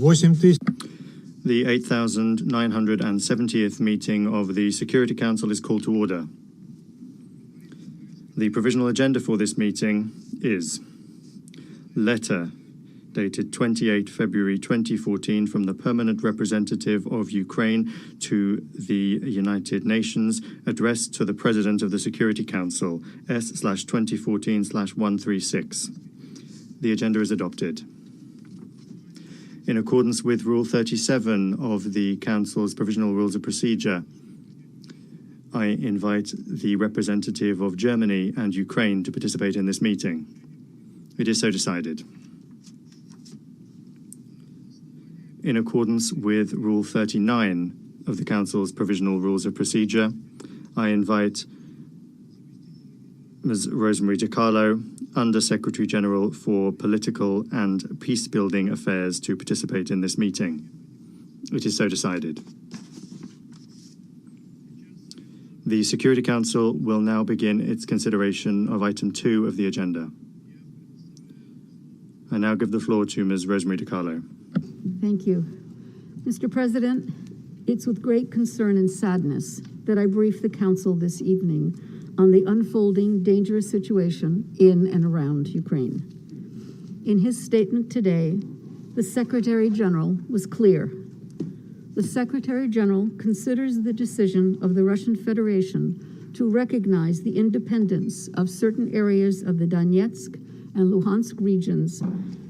The 8,970th meeting of the Security Council is called to order. The provisional agenda for this meeting is letter dated 28 February 2014 from the Permanent Representative of Ukraine to the United Nations, addressed to the President of the Security Council, S/2014/136. The agenda is adopted. In accordance with Rule 37 of the Council's Provisional Rules of Procedure, I invite the representative of Germany and Ukraine to participate in this meeting. It is so decided. In accordance with Rule 39 of the Council's Provisional Rules of Procedure, I invite Ms. Rosemary DiCarlo, Under-Secretary General for Political and Peacebuilding Affairs, to participate in this meeting. It is so decided. The Security Council will now begin its consideration of item 2 of the agenda. I now give the floor to Ms. Rosemary DiCarlo. Thank you. Mr. President, it's with great concern and sadness that I brief the Council this evening on the unfolding dangerous situation in and around Ukraine. In his statement today, the Secretary General was clear. The Secretary General considers the decision of the Russian Federation to recognize the independence of certain areas of the Donetsk and Luhansk regions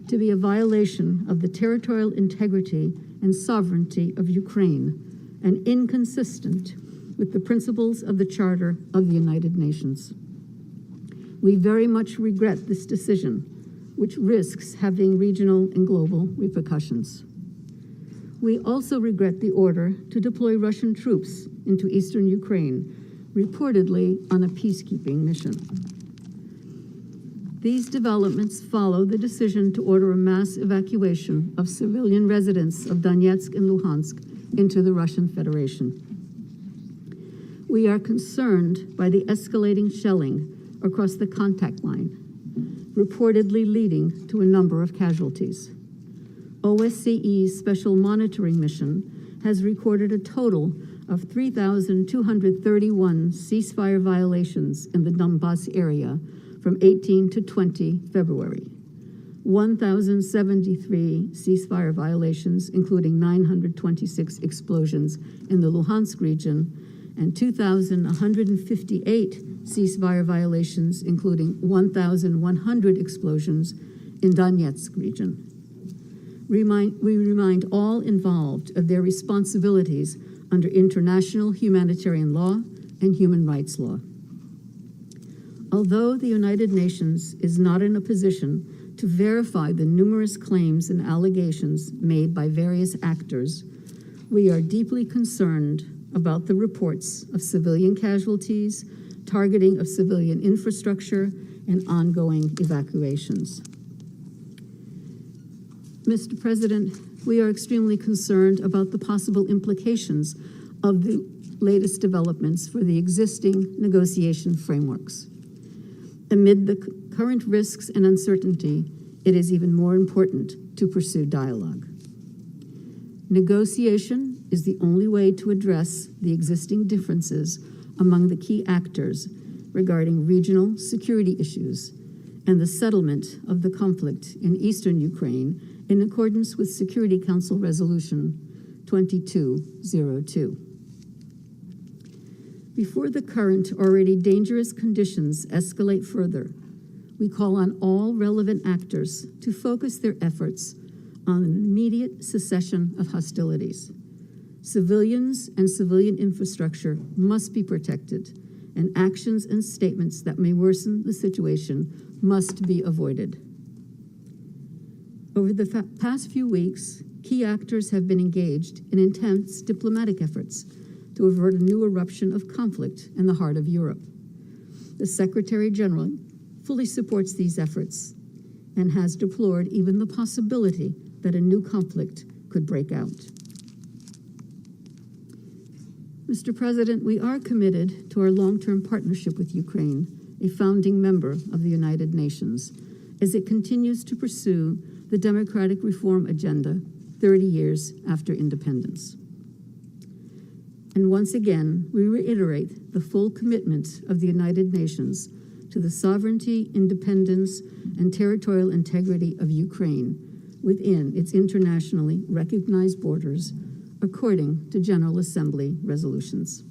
to be a violation of the territorial integrity and sovereignty of Ukraine and inconsistent with the principles of the Charter of the United Nations. We very much regret this decision, which risks having regional and global repercussions. We also regret the order to deploy Russian troops into eastern Ukraine, reportedly on a peacekeeping mission. These developments follow the decision to order a mass evacuation of civilian residents of Donetsk and Luhansk into the Russian Federation. We are concerned by the escalating shelling across the contact line, reportedly leading to a number of casualties. OSCE's Special Monitoring Mission has recorded a total of 3,231 ceasefire violations in the Donbas area from 18 to 20 February. 1,073 ceasefire violations, including 926 explosions in the Luhansk region, and 2,158 ceasefire violations, including 1,100 explosions in Donetsk region. We remind all involved of their responsibilities under international humanitarian law and human rights law. Although the United Nations is not in a position to verify the numerous claims and allegations made by various actors, we are deeply concerned about the reports of civilian casualties, targeting of civilian infrastructure, and ongoing evacuations. Mr. President, we are extremely concerned about the possible implications of the latest developments for the existing negotiation frameworks. Amid the current risks and uncertainty, it is even more important to pursue dialogue. Negotiation is the only way to address the existing differences among the key actors regarding regional security issues and the settlement of the conflict in eastern Ukraine in accordance with Security Council Resolution 2202. Before the current already dangerous conditions escalate further, we call on all relevant actors to focus their efforts on an immediate cessation of hostilities. Civilians and civilian infrastructure must be protected, and actions and statements that may worsen the situation must be avoided. Over the past few weeks, key actors have been engaged in intense diplomatic efforts to avert a new eruption of conflict in the heart of Europe. The Secretary General fully supports these efforts and has deplored even the possibility that a new conflict could break out. Mr. President, we are committed to our long-term partnership with Ukraine, a founding member of the United Nations, as it continues to pursue the democratic reform agenda 30 years after independence. And once again, we reiterate the full commitment of the United Nations to the sovereignty, independence, and territorial integrity of Ukraine within its internationally recognized borders, according to General Assembly resolutions.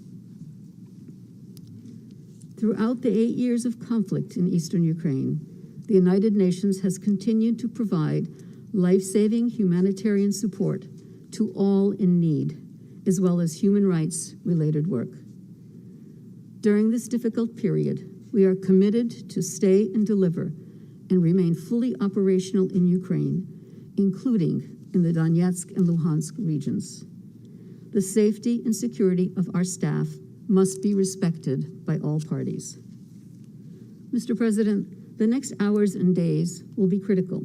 Throughout the 8 years of conflict in eastern Ukraine, the United Nations has continued to provide life-saving humanitarian support to all in need, as well as human rights-related work. During this difficult period, we are committed to stay and deliver and remain fully operational in Ukraine, including in the Donetsk and Luhansk regions. The safety and security of our staff must be respected by all parties. Mr. President, the next hours and days will be critical.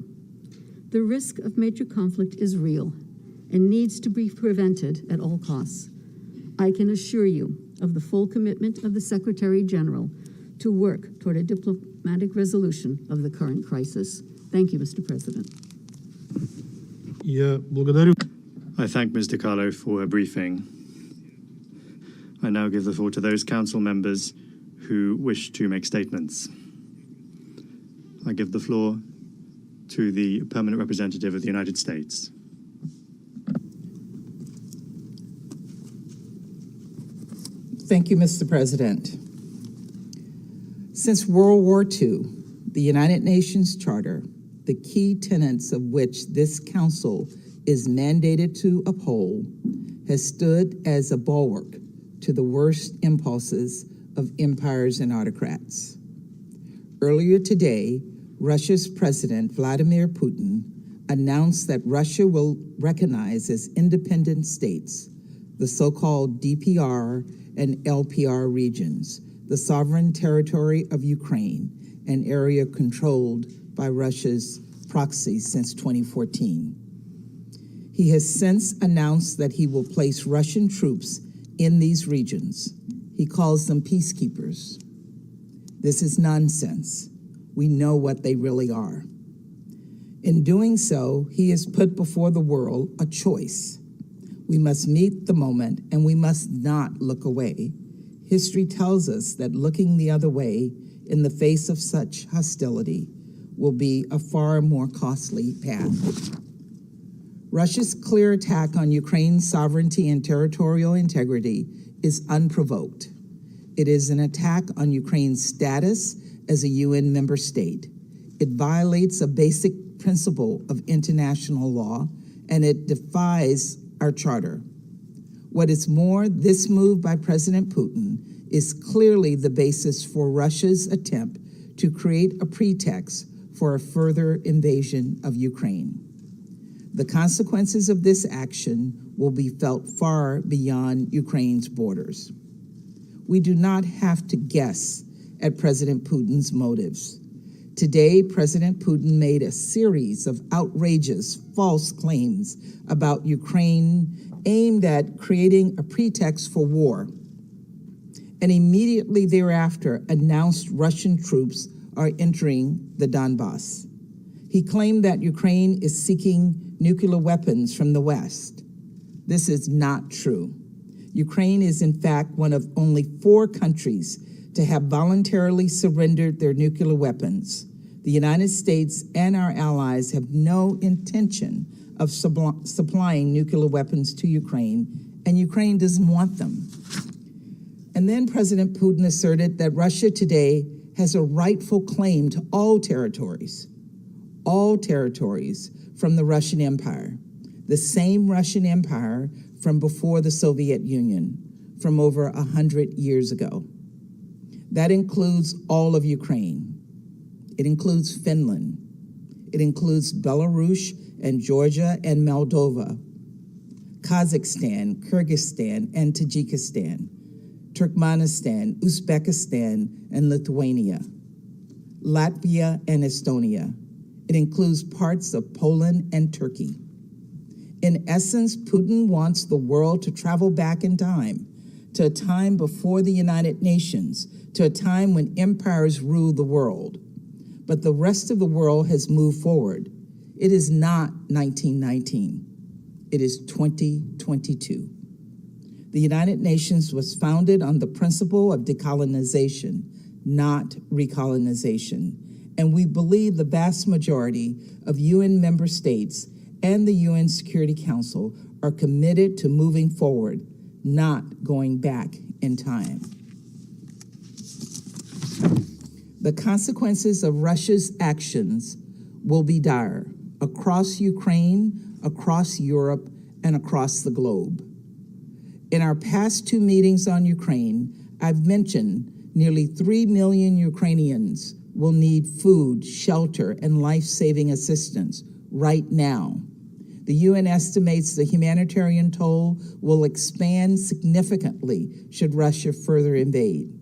The risk of major conflict is real and needs to be prevented at all costs. I can assure you of the full commitment of the Secretary General to work toward a diplomatic resolution of the current crisis. Thank you, Mr. President. I thank Ms. DiCarlo for her briefing. I now give the floor to those council members who wish to make statements. I give the floor to the Permanent Representative of the United States. Thank you, Mr. President. Since World War II, the United Nations Charter, the key tenets of which this council is mandated to uphold, has stood as a bulwark to the worst impulses of empires and autocrats. Earlier today, Russia's President Vladimir Putin announced that Russia will recognize as independent states the so-called DPR and LPR regions, the sovereign territory of Ukraine, an area controlled by Russia's proxies since 2014. He has since announced that he will place Russian troops in these regions. He calls them peacekeepers. This is nonsense. We know what they really are. In doing so, he has put before the world a choice. We must meet the moment, and we must not look away. History tells us that looking the other way in the face of such hostility will be a far more costly path. Russia's clear attack on Ukraine's sovereignty and territorial integrity is unprovoked. It is an attack on Ukraine's status as a UN member state. It violates a basic principle of international law, and it defies our charter. What is more, this move by President Putin is clearly the basis for Russia's attempt to create a pretext for a further invasion of Ukraine. The consequences of this action will be felt far beyond Ukraine's borders. We do not have to guess at President Putin's motives. Today, President Putin made a series of outrageous false claims about Ukraine aimed at creating a pretext for war, and immediately thereafter announced Russian troops are entering the Donbass. He claimed that Ukraine is seeking nuclear weapons from the West. This is not true. Ukraine is in fact one of only 4 countries to have voluntarily surrendered their nuclear weapons. The United States and our allies have no intention of supplying nuclear weapons to Ukraine, and Ukraine doesn't want them. And then President Putin asserted that Russia today has a rightful claim to all territories from the Russian Empire, the same Russian Empire from before the Soviet Union, from over 100 years ago. That includes all of Ukraine. It includes Finland. It includes Belarus and Georgia and Moldova, Kazakhstan, Kyrgyzstan, and Tajikistan, Turkmenistan, Uzbekistan, and Lithuania, Latvia and Estonia. It includes parts of Poland and Turkey. In essence, Putin wants the world to travel back in time, to a time before the United Nations, to a time when empires ruled the world. But the rest of the world has moved forward. It is not 1919. It is 2022. The United Nations was founded on the principle of decolonization, not recolonization, and we believe the vast majority of UN member states and the UN Security Council are committed to moving forward, not going back in time. The consequences of Russia's actions will be dire across Ukraine, across Europe, and across the globe. In our past two meetings on Ukraine, I've mentioned nearly 3 million Ukrainians will need food, shelter, and life-saving assistance right now. The UN estimates the humanitarian toll will expand significantly should Russia further invade.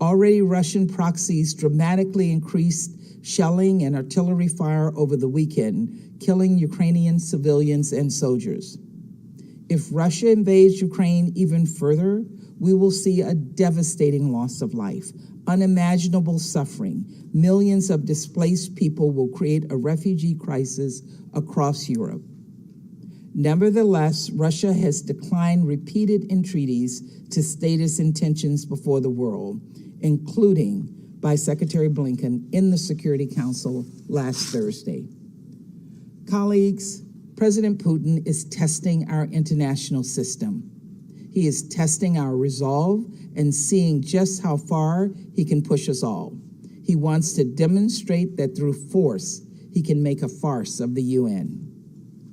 Already, Russian proxies dramatically increased shelling and artillery fire over the weekend, killing Ukrainian civilians and soldiers. If Russia invades Ukraine even further, we will see a devastating loss of life, unimaginable suffering. Millions of displaced people will create a refugee crisis across Europe. Nevertheless, Russia has declined repeated entreaties to state its intentions before the world, including by Secretary Blinken in the Security Council last Thursday. Colleagues, President Putin is testing our international system. He is testing our resolve and seeing just how far he can push us all. He wants to demonstrate that through force, he can make a farce of the UN.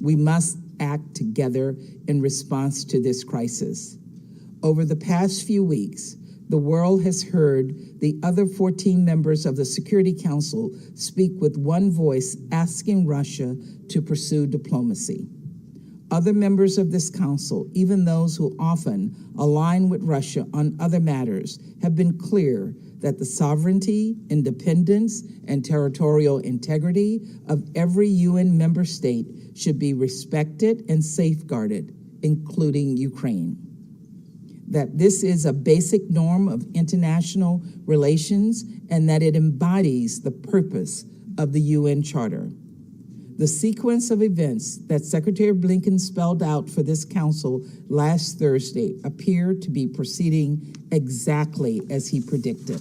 We must act together in response to this crisis. Over the past few weeks, the world has heard the other 14 members of the Security Council speak with one voice, asking Russia to pursue diplomacy. Other members of this council, even those who often align with Russia on other matters, have been clear that the sovereignty, independence, and territorial integrity of every UN member state should be respected and safeguarded, including Ukraine. That this is a basic norm of international relations and that it embodies the purpose of the UN Charter. The sequence of events that Secretary Blinken spelled out for this council last Thursday appear to be proceeding exactly as he predicted.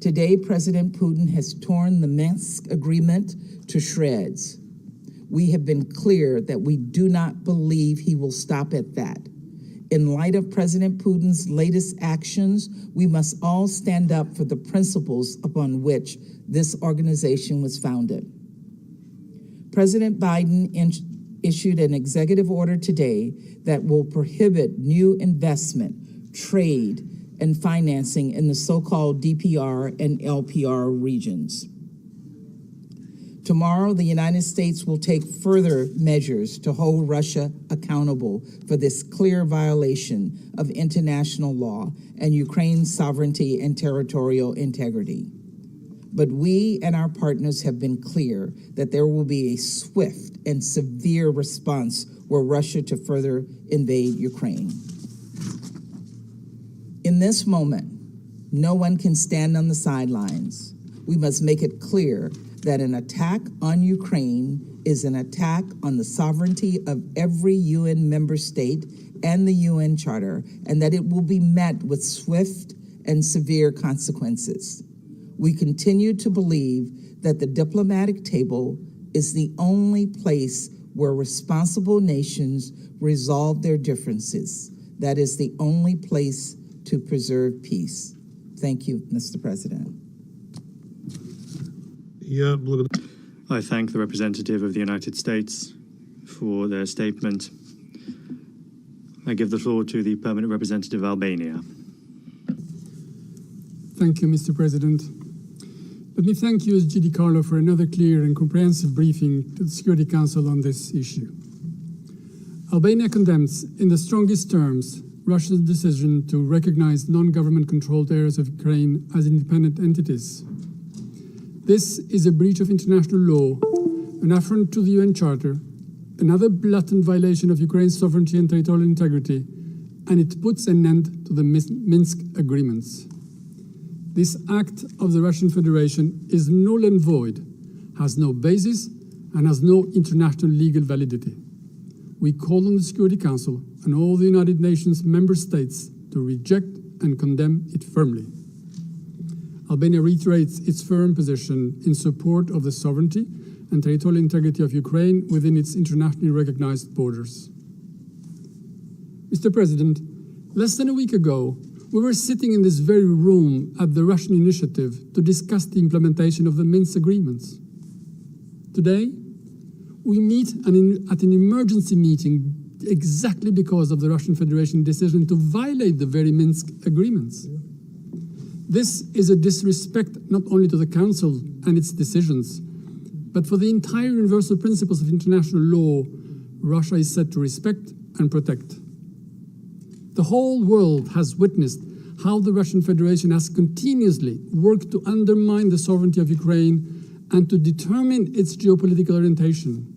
Today, President Putin has torn the Minsk agreement to shreds. We have been clear that we do not believe he will stop at that. In light of President Putin's latest actions, we must all stand up for the principles upon which this organization was founded. President Biden issued an executive order today that will prohibit new investment, trade, and financing in the so-called DPR and LPR regions. Tomorrow, the United States will take further measures to hold Russia accountable for this clear violation of international law and Ukraine's sovereignty and territorial integrity. But we and our partners have been clear that there will be a swift and severe response were Russia to further invade Ukraine. In this moment, no one can stand on the sidelines. We must make it clear that an attack on Ukraine is an attack on the sovereignty of every UN member state and the UN Charter, and that it will be met with swift and severe consequences. We continue to believe that the diplomatic table is the only place where responsible nations resolve their differences. That is the only place to preserve peace. Thank you, Mr. President. I thank the representative of the United States for their statement. I give the floor to the permanent representative of Albania. Thank you, Mr. President. Let me thank you, SG DiCarlo, for another clear and comprehensive briefing to the Security Council on this issue. Albania condemns, in the strongest terms, Russia's decision to recognize non-government controlled areas of Ukraine as independent entities. This is a breach of international law, an affront to the UN Charter, another blatant violation of Ukraine's sovereignty and territorial integrity, and it puts an end to the Minsk agreements. This act of the Russian Federation is null and void, has no basis, and has no international legal validity. we call on the Security Council and all the United Nations member states to reject and condemn it firmly. Albania reiterates its firm position in support of the sovereignty and territorial integrity of Ukraine within its internationally recognized borders. Mr. President, less than a week ago, we were sitting in this very room at the Russian initiative to discuss the implementation of the Minsk agreements. Today, we meet at an emergency meeting exactly because of the Russian Federation decision to violate the very Minsk agreements. This is a disrespect not only to the Council and its decisions, but for the entire universal principles of international law Russia is set to respect and protect. The whole world has witnessed how the Russian Federation has continuously worked to undermine the sovereignty of Ukraine and to determine its geopolitical orientation.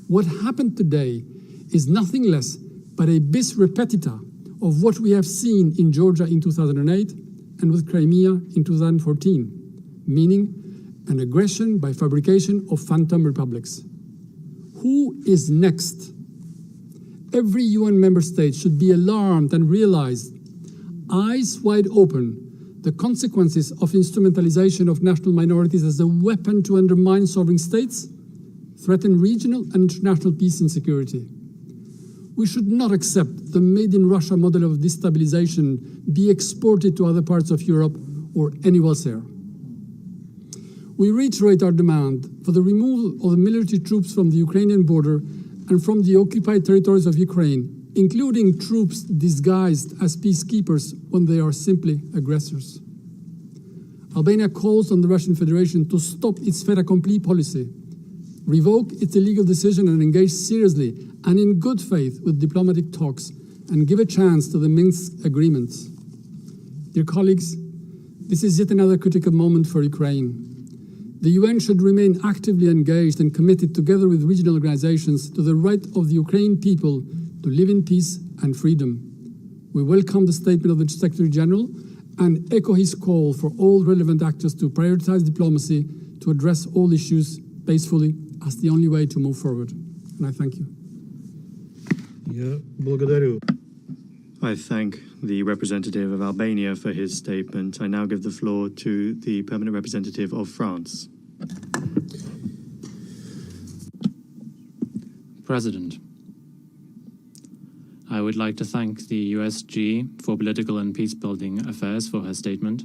What happened today is nothing less but a bis repetita of what we have seen in Georgia in 2008 and with Crimea in 2014, meaning an aggression by fabrication of phantom republics. Who is next? Every UN member state should be alarmed and realize, eyes wide open, the consequences of instrumentalization of national minorities as a weapon to undermine sovereign states, threaten regional and international peace and security. We should not accept the made in Russia model of destabilization be exported to other parts of Europe or anywhere else. We reiterate our demand for the removal of the military troops from the Ukrainian border and from the occupied territories of Ukraine, including troops disguised as peacekeepers when they are simply aggressors. Albania calls on the Russian Federation to stop its fait accompli policy, revoke its illegal decision and engage seriously and in good faith with diplomatic talks and give a chance to the Minsk agreements. Dear colleagues, this is yet another critical moment for Ukraine. The UN should remain actively engaged and committed together with regional organizations to the right of the Ukrainian people to live in peace and freedom. We welcome the statement of the Secretary General and echo his call for all relevant actors to prioritize diplomacy to address all issues peacefully as the only way to move forward. And I thank you. I thank the representative of Albania for his statement. I now give the floor to the permanent representative of France. President, I would like to thank the USG for Political and Peacebuilding Affairs for her statement,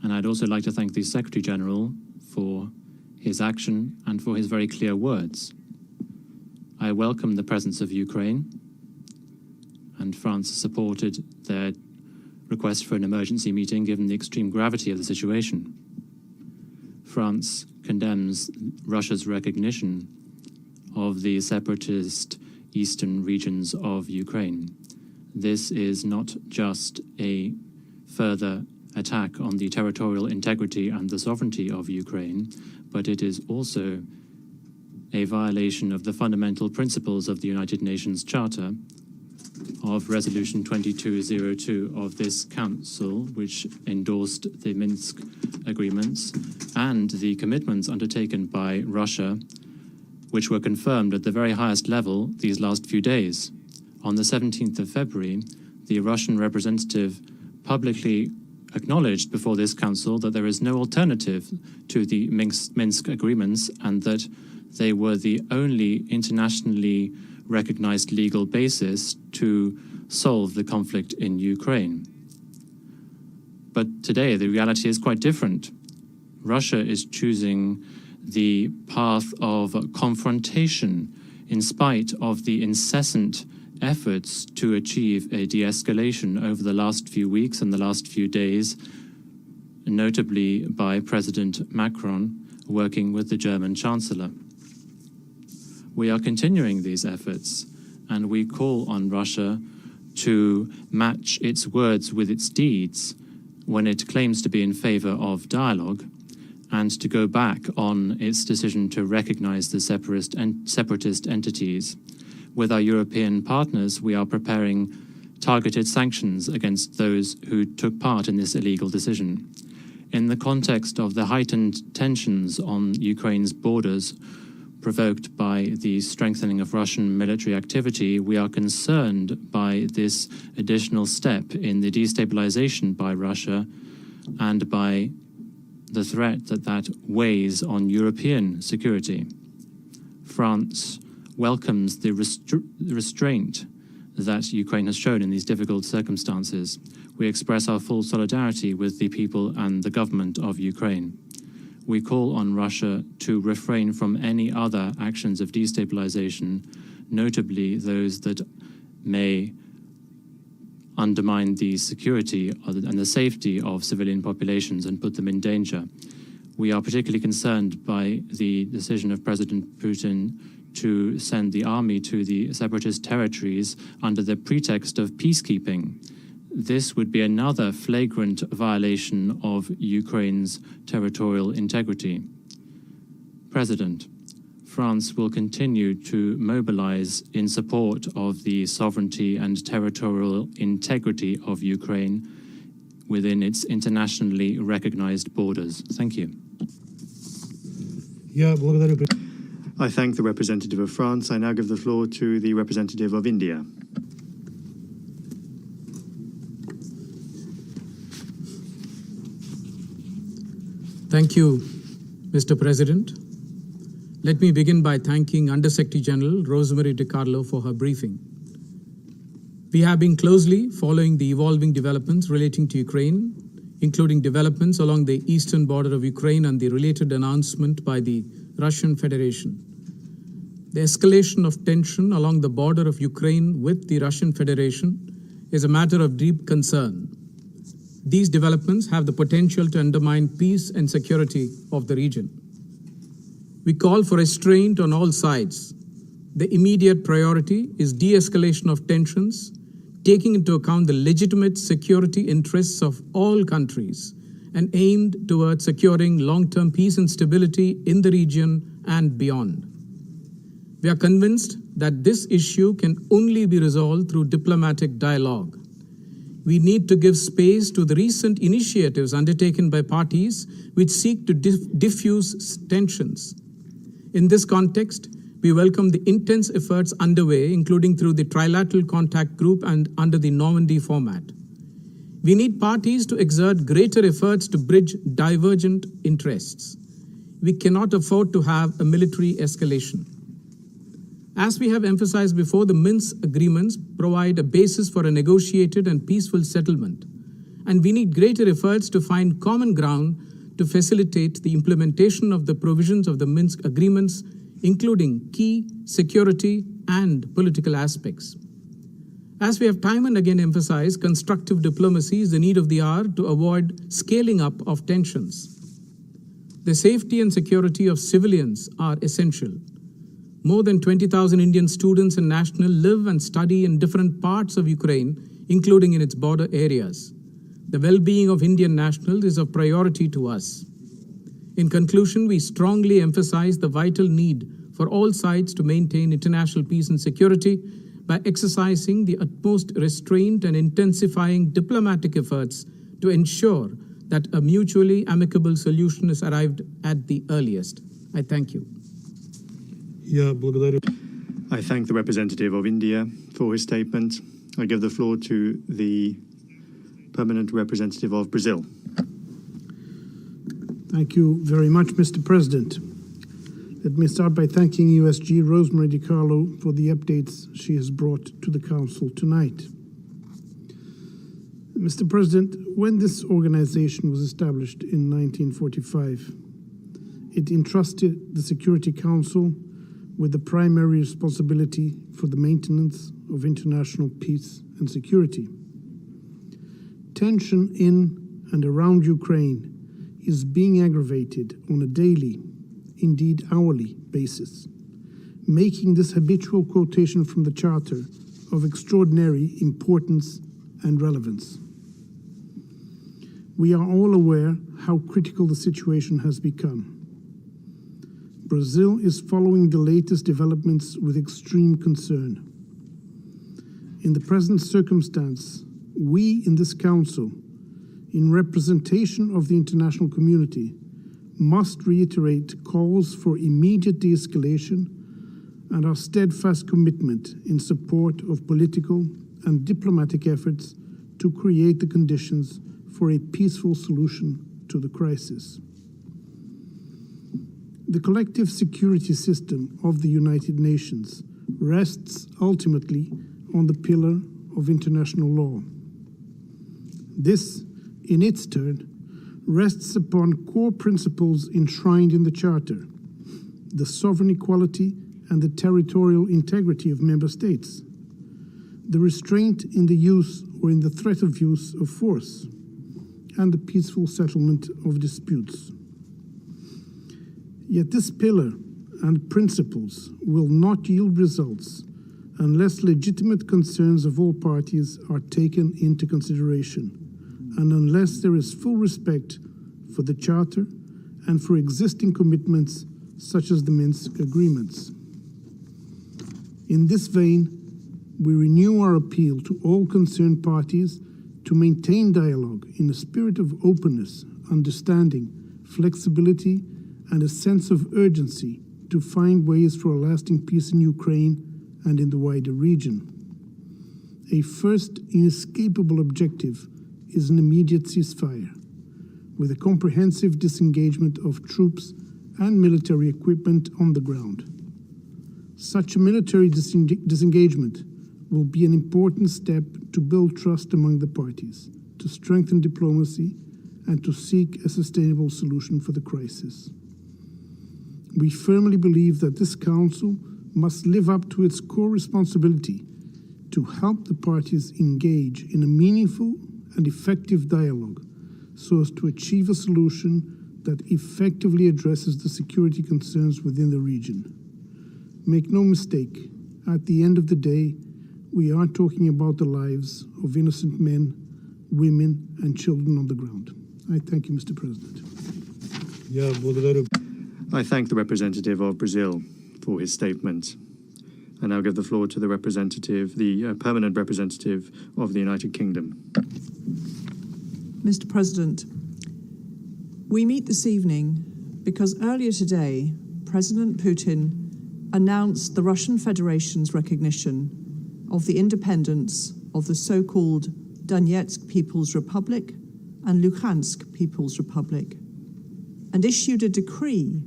and I'd also like to thank the Secretary General for his action and for his very clear words. I welcome the presence of Ukraine, and France supported their request for an emergency meeting given the extreme gravity of the situation. France condemns Russia's recognition of the separatist eastern regions of Ukraine. This is not just a further attack on the territorial integrity and the sovereignty of Ukraine, but it is also a violation of the fundamental principles of the United Nations Charter, of Resolution 2202 of this Council, which endorsed the Minsk agreements, and the commitments undertaken by Russia, which were confirmed at the very highest level these last few days. On the 17th of February, the Russian representative publicly acknowledged before this Council that there is no alternative to the Minsk agreements and that they were the only internationally recognized legal basis to solve the conflict in Ukraine. But today, the reality is quite different. Russia is choosing the path of confrontation in spite of the incessant efforts to achieve a de-escalation over the last few weeks and the last few days, notably by President Macron working with the German Chancellor. We are continuing these efforts, and we call on Russia to match its words with its deeds when it claims to be in favor of dialogue, and to go back on its decision to recognize the separatist entities. With our European partners, we are preparing targeted sanctions against those who took part in this illegal decision. In the context of the heightened tensions on Ukraine's borders, provoked by the strengthening of Russian military activity, we are concerned by this additional step in the destabilization by Russia and by the threat that weighs on European security. France welcomes the restraint that Ukraine has shown in these difficult circumstances. We express our full solidarity with the people and the government of Ukraine. We call on Russia to refrain from any other actions of destabilization, notably those that may undermine the security and the safety of civilian populations and put them in danger. We are particularly concerned by the decision of President Putin to send the army to the separatist territories under the pretext of peacekeeping. This would be another flagrant violation of Ukraine's territorial integrity. President, France will continue to mobilize in support of the sovereignty and territorial integrity of Ukraine within its internationally recognized borders. Thank you. I thank the representative of France. I now give the floor to the representative of India. Thank you, Mr. President. Let me begin by thanking Undersecretary General Rosemary DiCarlo for her briefing. We have been closely following the evolving developments relating to Ukraine, including developments along the eastern border of Ukraine and the related announcement by the Russian Federation. The escalation of tension along the border of Ukraine with the Russian Federation is a matter of deep concern. These developments have the potential to undermine peace and security of the region. We call for restraint on all sides. The immediate priority is de-escalation of tensions, taking into account the legitimate security interests of all countries and aimed towards securing long-term peace and stability in the region and beyond. We are convinced that this issue can only be resolved through diplomatic dialogue. We need to give space to the recent initiatives undertaken by parties which seek to diffuse tensions. In this context, we welcome the intense efforts underway, including through the Trilateral Contact Group and under the Normandy format. We need parties to exert greater efforts to bridge divergent interests. We cannot afford to have a military escalation. As we have emphasized before, the Minsk agreements provide a basis for a negotiated and peaceful settlement, and we need greater efforts to find common ground to facilitate the implementation of the provisions of the Minsk agreements, including key security and political aspects. As we have time and again emphasized, constructive diplomacy is the need of the hour to avoid scaling up of tensions. The safety and security of civilians are essential. More than 20,000 Indian students and nationals live and study in different parts of Ukraine, including in its border areas. The well-being of Indian nationals is a priority to us. In conclusion, we strongly emphasize the vital need for all sides to maintain international peace and security by exercising the utmost restraint and intensifying diplomatic efforts to ensure that a mutually amicable solution is arrived at the earliest. I thank you. I thank the representative of India for his statement. I give the floor to the permanent representative of Brazil. Thank you very much, Mr. President. Let me start by thanking USG Rosemary DiCarlo for the updates she has brought to the Council tonight. Mr. President, when this organization was established in 1945, it entrusted the Security Council with the primary responsibility for the maintenance of international peace and security. Tension in and around Ukraine is being aggravated on a daily, indeed hourly, basis, making this habitual quotation from the Charter of extraordinary importance and relevance. We are all aware how critical the situation has become. Brazil is following the latest developments with extreme concern. In the present circumstance, we in this Council, in representation of the international community, must reiterate calls for immediate de-escalation and our steadfast commitment in support of political and diplomatic efforts to create the conditions for a peaceful solution to the crisis. The collective security system of the United Nations rests ultimately on the pillar of international law. This, in its turn, rests upon core principles enshrined in the Charter: the sovereign equality and the territorial integrity of member states, the restraint in the use or in the threat of use of force, and the peaceful settlement of disputes. Yet this pillar and principles will not yield results unless legitimate concerns of all parties are taken into consideration, and unless there is full respect for the Charter and for existing commitments such as the Minsk agreements. In this vein, we renew our appeal to all concerned parties to maintain dialogue in a spirit of openness, understanding, flexibility, and a sense of urgency to find ways for a lasting peace in Ukraine and in the wider region. A first inescapable objective is an immediate ceasefire, with a comprehensive disengagement of troops and military equipment on the ground. Such a military disengagement will be an important step to build trust among the parties, to strengthen diplomacy, and to seek a sustainable solution for the crisis. We firmly believe that this Council must live up to its core responsibility to help the parties engage in a meaningful and effective dialogue so as to achieve a solution that effectively addresses the security concerns within the region. Make no mistake, at the end of the day, we are talking about the lives of innocent men, women, and children on the ground. I thank you, Mr. President. I thank the representative of Brazil for his statement. I now give the floor to the representative, the permanent representative of the United Kingdom. Mr. President, we meet this evening because earlier today, President Putin announced the Russian Federation's recognition of the independence of the so-called Donetsk People's Republic and Luhansk People's Republic, and issued a decree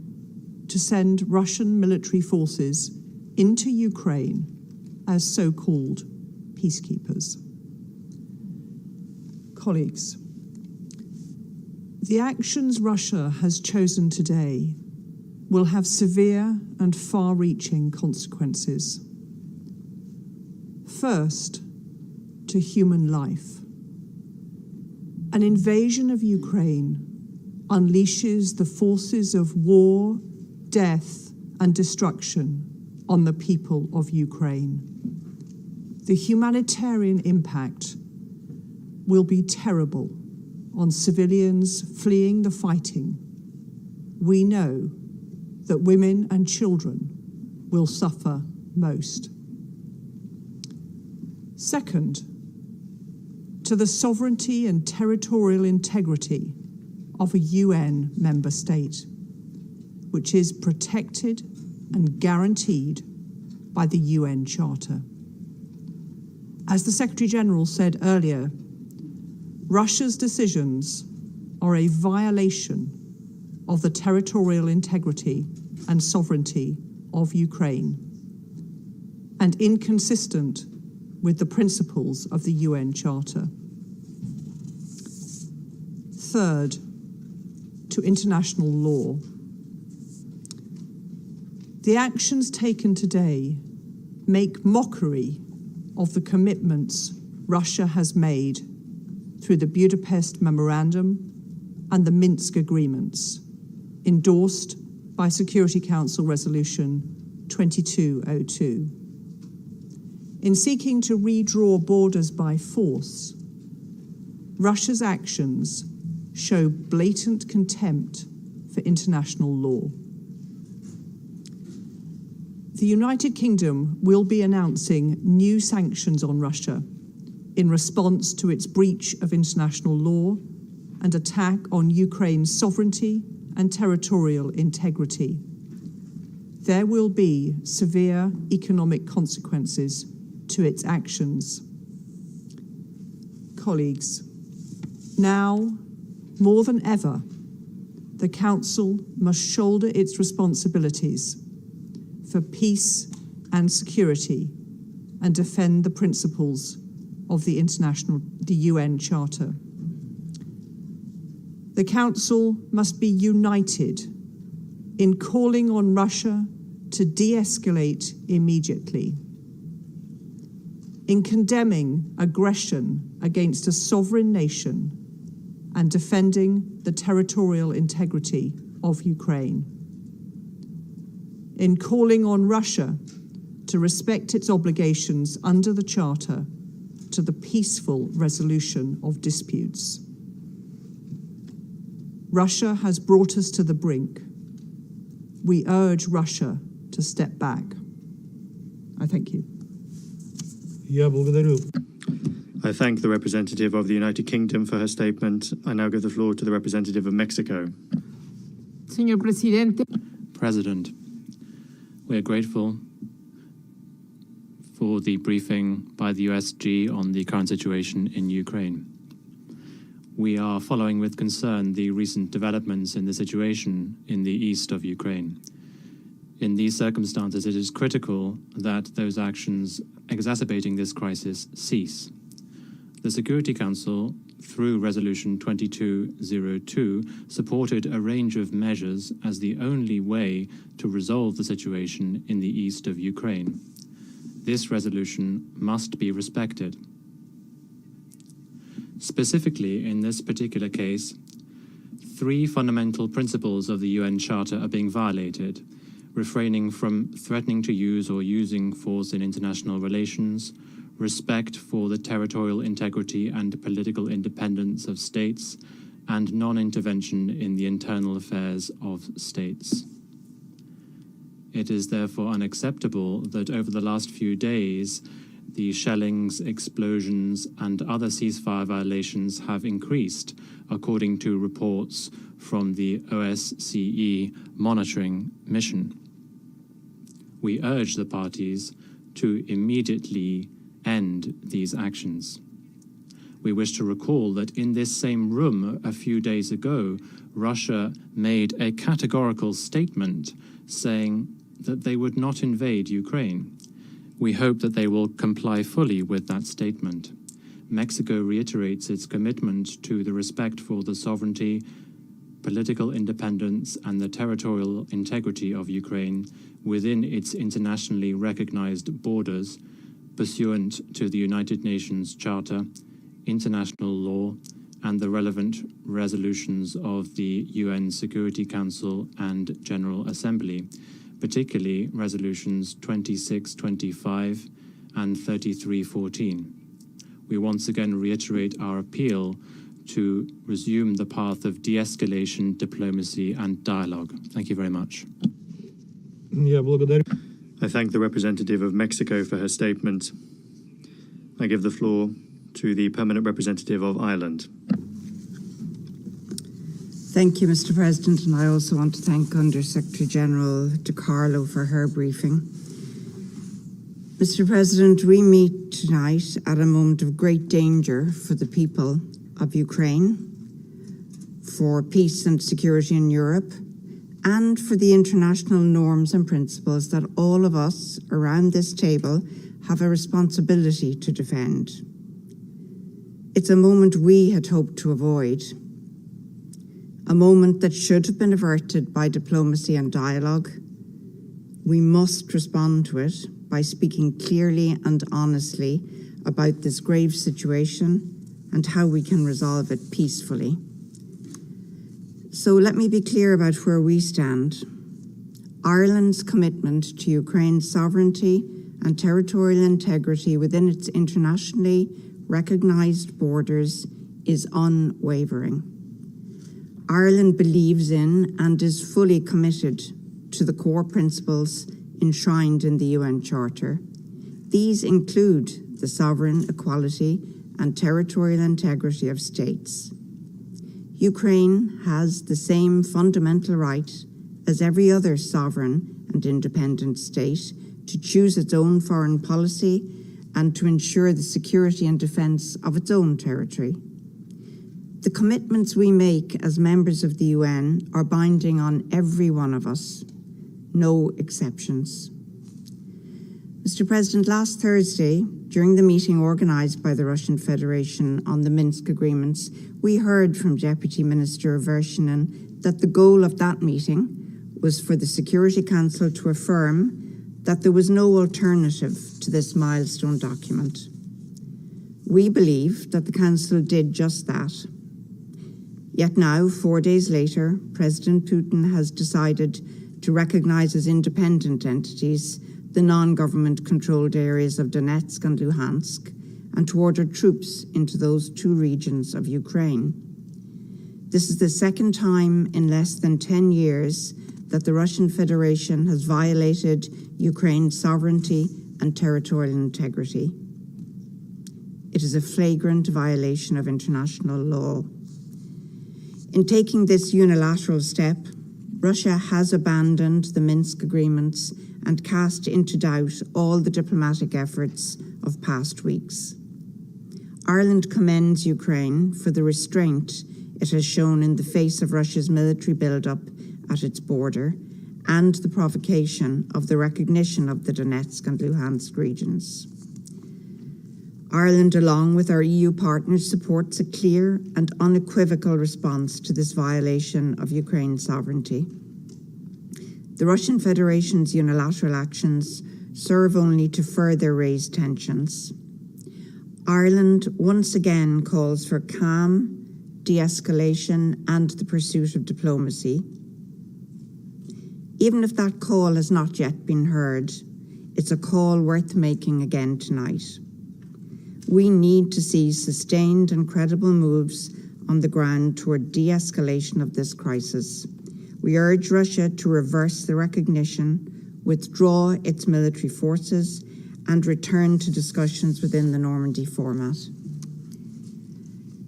to send Russian military forces into Ukraine as so-called peacekeepers. Colleagues, the actions Russia has chosen today will have severe and far-reaching consequences. First, to human life. An invasion of Ukraine unleashes the forces of war, death, and destruction on the people of Ukraine. The humanitarian impact will be terrible on civilians fleeing the fighting. We know that women and children will suffer most. Second, to the sovereignty and territorial integrity of a UN member state, which is protected and guaranteed by the UN Charter. As the Secretary-General said earlier, Russia's decisions are a violation of the territorial integrity and sovereignty of Ukraine and inconsistent with the principles of the UN Charter. Third, to international law. The actions taken today make mockery of the commitments Russia has made through the Budapest Memorandum and the Minsk agreements, endorsed by Security Council Resolution 2202. In seeking to redraw borders by force, Russia's actions show blatant contempt for international law. The United Kingdom will be announcing new sanctions on Russia in response to its breach of international law and attack on Ukraine's sovereignty and territorial integrity. There will be severe economic consequences to its actions. Colleagues, now more than ever, the Council must shoulder its responsibilities for peace and security and defend the principles of the UN Charter. The Council must be united in calling on Russia to de-escalate immediately, in condemning aggression against a sovereign nation and defending the territorial integrity of Ukraine, in calling on Russia to respect its obligations under the Charter to the peaceful resolution of disputes. Russia has brought us to the brink. We urge Russia to step back. I thank you. I thank the representative of the United Kingdom for her statement. I now give the floor to the representative of Mexico. Señor Presidente. President, we are grateful for the briefing by the USG on the current situation in Ukraine. We are following with concern the recent developments in the situation in the east of Ukraine. In these circumstances, it is critical that those actions exacerbating this crisis cease. The Security Council, through Resolution 2202, supported a range of measures as the only way to resolve the situation in the east of Ukraine. This resolution must be respected. Specifically, in this particular case, 3 fundamental principles of the UN Charter are being violated: refraining from threatening to use or using force in international relations, respect for the territorial integrity and political independence of states, and non-intervention in the internal affairs of states. It is therefore unacceptable that over the last few days, the shellings, explosions, and other ceasefire violations have increased, according to reports from the OSCE monitoring mission. We urge the parties to immediately end these actions. We wish to recall that in this same room a few days ago, Russia made a categorical statement saying that they would not invade Ukraine. We hope that they will comply fully with that statement. Mexico reiterates its commitment to the respect for the sovereignty, political independence, and the territorial integrity of Ukraine within its internationally recognized borders, pursuant to the United Nations Charter, international law, and the relevant resolutions of the UN Security Council and General Assembly, particularly resolutions 2625 and 3314. We once again reiterate our appeal to resume the path of de-escalation, diplomacy, and dialogue. Thank you very much. I thank the representative of Mexico for her statement. I give the floor to the permanent representative of Ireland. Thank you, Mr. President, and I also want to thank Under Secretary General DiCarlo for her briefing. Mr. President, we meet tonight at a moment of great danger for the people of Ukraine, for peace and security in Europe, and for the international norms and principles that all of us around this table have a responsibility to defend. It's a moment we had hoped to avoid, a moment that should have been averted by diplomacy and dialogue. We must respond to it by speaking clearly and honestly about this grave situation and how we can resolve it peacefully. So let me be clear about where we stand. Ireland's commitment to Ukraine's sovereignty and territorial integrity within its internationally recognised borders is unwavering. Ireland believes in and is fully committed to the core principles enshrined in the UN Charter. These include the sovereign equality and territorial integrity of states, Ukraine has the same fundamental right as every other sovereign and independent state to choose its own foreign policy and to ensure the security and defence of its own territory. The commitments we make as members of the UN are binding on every one of us, no exceptions. Mr. President, last Thursday, during the meeting organised by the Russian Federation on the Minsk agreements, we heard from Deputy Minister Vershinin that the goal of that meeting was for the Security Council to affirm that there was no alternative to this milestone document. We believe that the Council did just that. Yet now, 4 days later, President Putin has decided to recognise as independent entities the non-government controlled areas of Donetsk and Luhansk, and to order troops into those two regions of Ukraine. This is the second time in less than 10 years that the Russian Federation has violated Ukraine's sovereignty and territorial integrity. It is a flagrant violation of international law. In taking this unilateral step, Russia has abandoned the Minsk agreements and cast into doubt all the diplomatic efforts of past weeks. Ireland commends Ukraine for the restraint it has shown in the face of Russia's military build-up at its border and the provocation of the recognition of the Donetsk and Luhansk regions. Ireland, along with our EU partners, supports a clear and unequivocal response to this violation of Ukraine's sovereignty. The Russian Federation's unilateral actions serve only to further raise tensions. Ireland once again calls for calm, de-escalation and the pursuit of diplomacy. Even if that call has not yet been heard, it's a call worth making again tonight. We need to see sustained and credible moves on the ground toward de-escalation of this crisis. We urge Russia to reverse the recognition, withdraw its military forces, and return to discussions within the Normandy format.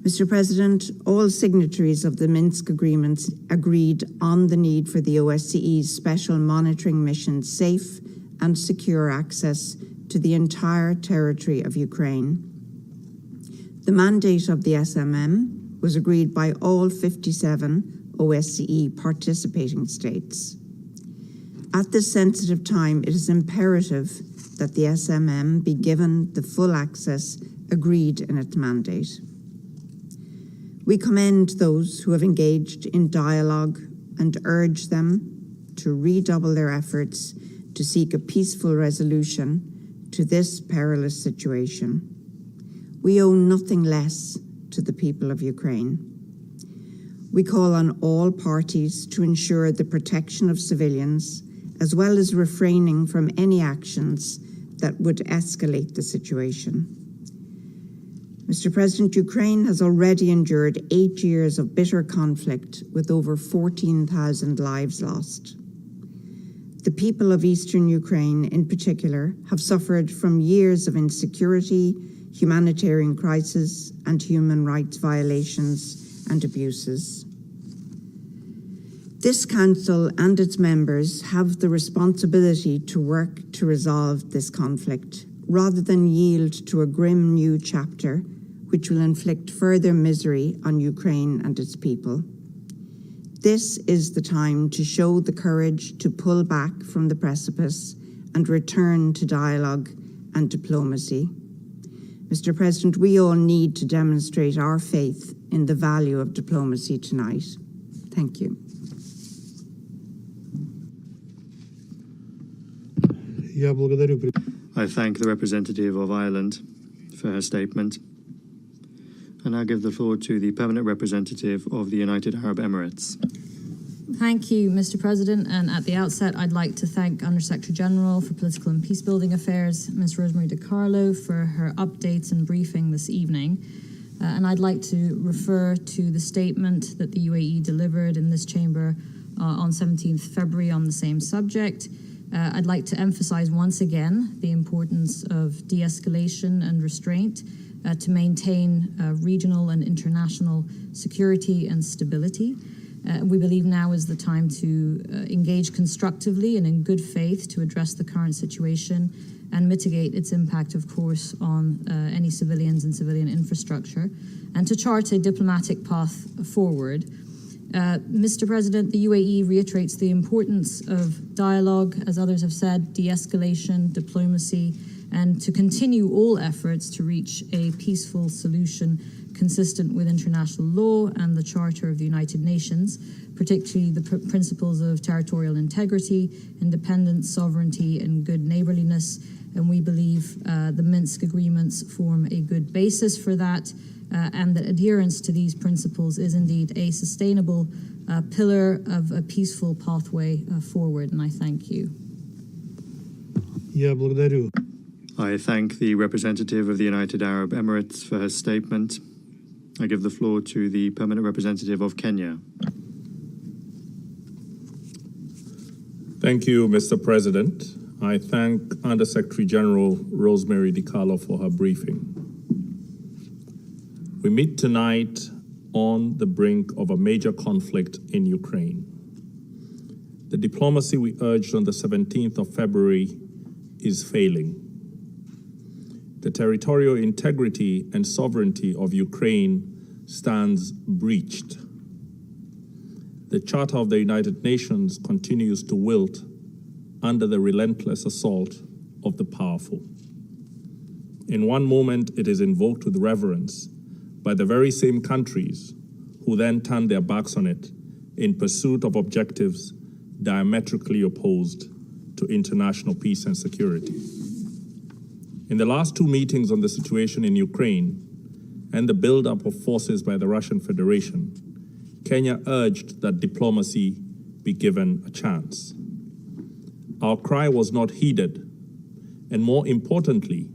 Mr. President, all signatories of the Minsk agreements agreed on the need for the OSCE's special monitoring mission safe and secure access to the entire territory of Ukraine. The mandate of the SMM was agreed by all 57 OSCE participating states. At this sensitive time, it is imperative that the SMM be given the full access agreed in its mandate. We commend those who have engaged in dialogue and urge them to redouble their efforts to seek a peaceful resolution to this perilous situation. We owe nothing less to the people of Ukraine. We call on all parties to ensure the protection of civilians, as well as refraining from any actions that would escalate the situation. Mr. President, Ukraine has already endured 8 years of bitter conflict with over 14,000 lives lost. The people of eastern Ukraine in particular have suffered from years of insecurity, humanitarian crisis, and human rights violations and abuses. This Council and its members have the responsibility to work to resolve this conflict, rather than yield to a grim new chapter which will inflict further misery on Ukraine and its people. This is the time to show the courage to pull back from the precipice and return to dialogue and diplomacy. Mr. President, we all need to demonstrate our faith in the value of diplomacy tonight. Thank you. I thank the representative of Ireland for her statement. And I give the floor to the permanent representative of the United Arab Emirates. Thank you, Mr. President. And at the outset, I'd like to thank Under-Secretary General for Political and Peacebuilding Affairs, Ms. Rosemary DiCarlo, for her updates and briefing this evening. And I'd like to refer to the statement that the UAE delivered in this chamber on 17th February on the same subject. I'd like to emphasize once again the importance of de-escalation and restraint to maintain regional and international security and stability. We believe now is the time to engage constructively and in good faith to address the current situation and mitigate its impact, of course, on any civilians and civilian infrastructure, and to chart a diplomatic path forward. Mr. President, the UAE reiterates the importance of dialogue, as others have said, de-escalation, diplomacy, and to continue all efforts to reach a peaceful solution consistent with international law and the Charter of the United Nations, particularly the principles of territorial integrity, independence, sovereignty, and good neighborliness. And we believe the Minsk agreements form a good basis for that, and that adherence to these principles is indeed a sustainable pillar of a peaceful pathway forward. And I thank you. Я благодарю. I thank the representative of the United Arab Emirates for her statement. I give the floor to the permanent representative of Kenya. Thank you, Mr. President. I thank Undersecretary General Rosemary DiCarlo for her briefing. We meet tonight on the brink of a major conflict in Ukraine. The diplomacy we urged on the 17th of February is failing. The territorial integrity and sovereignty of Ukraine stands breached. The Charter of the United Nations continues to wilt under the relentless assault of the powerful. In one moment, it is invoked with reverence by the very same countries who then turn their backs on it in pursuit of objectives diametrically opposed to international peace and security. In the last two meetings on the situation in Ukraine and the buildup of forces by the Russian Federation, Kenya urged that diplomacy be given a chance. Our cry was not heeded, and more importantly,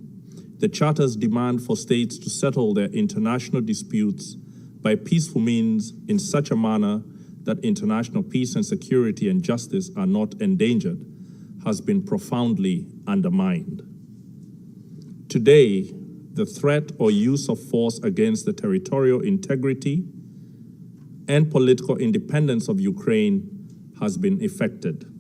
the Charter's demand for states to settle their international disputes by peaceful means in such a manner that international peace and security and justice are not endangered has been profoundly undermined. Today, the threat or use of force against the territorial integrity and political independence of Ukraine has been effected.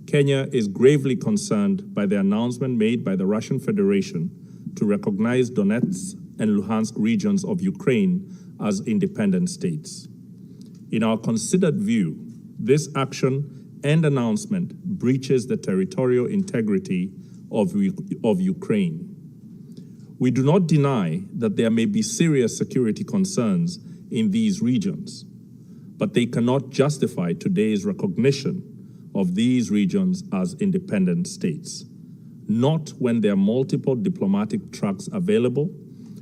Kenya is gravely concerned by the announcement made by the Russian Federation to recognize Donetsk and Luhansk regions of Ukraine as independent states. In our considered view, this action and announcement breaches the territorial integrity of Ukraine. We do not deny that there may be serious security concerns in these regions, but they cannot justify today's recognition of these regions as independent states, not when there are multiple diplomatic tracks available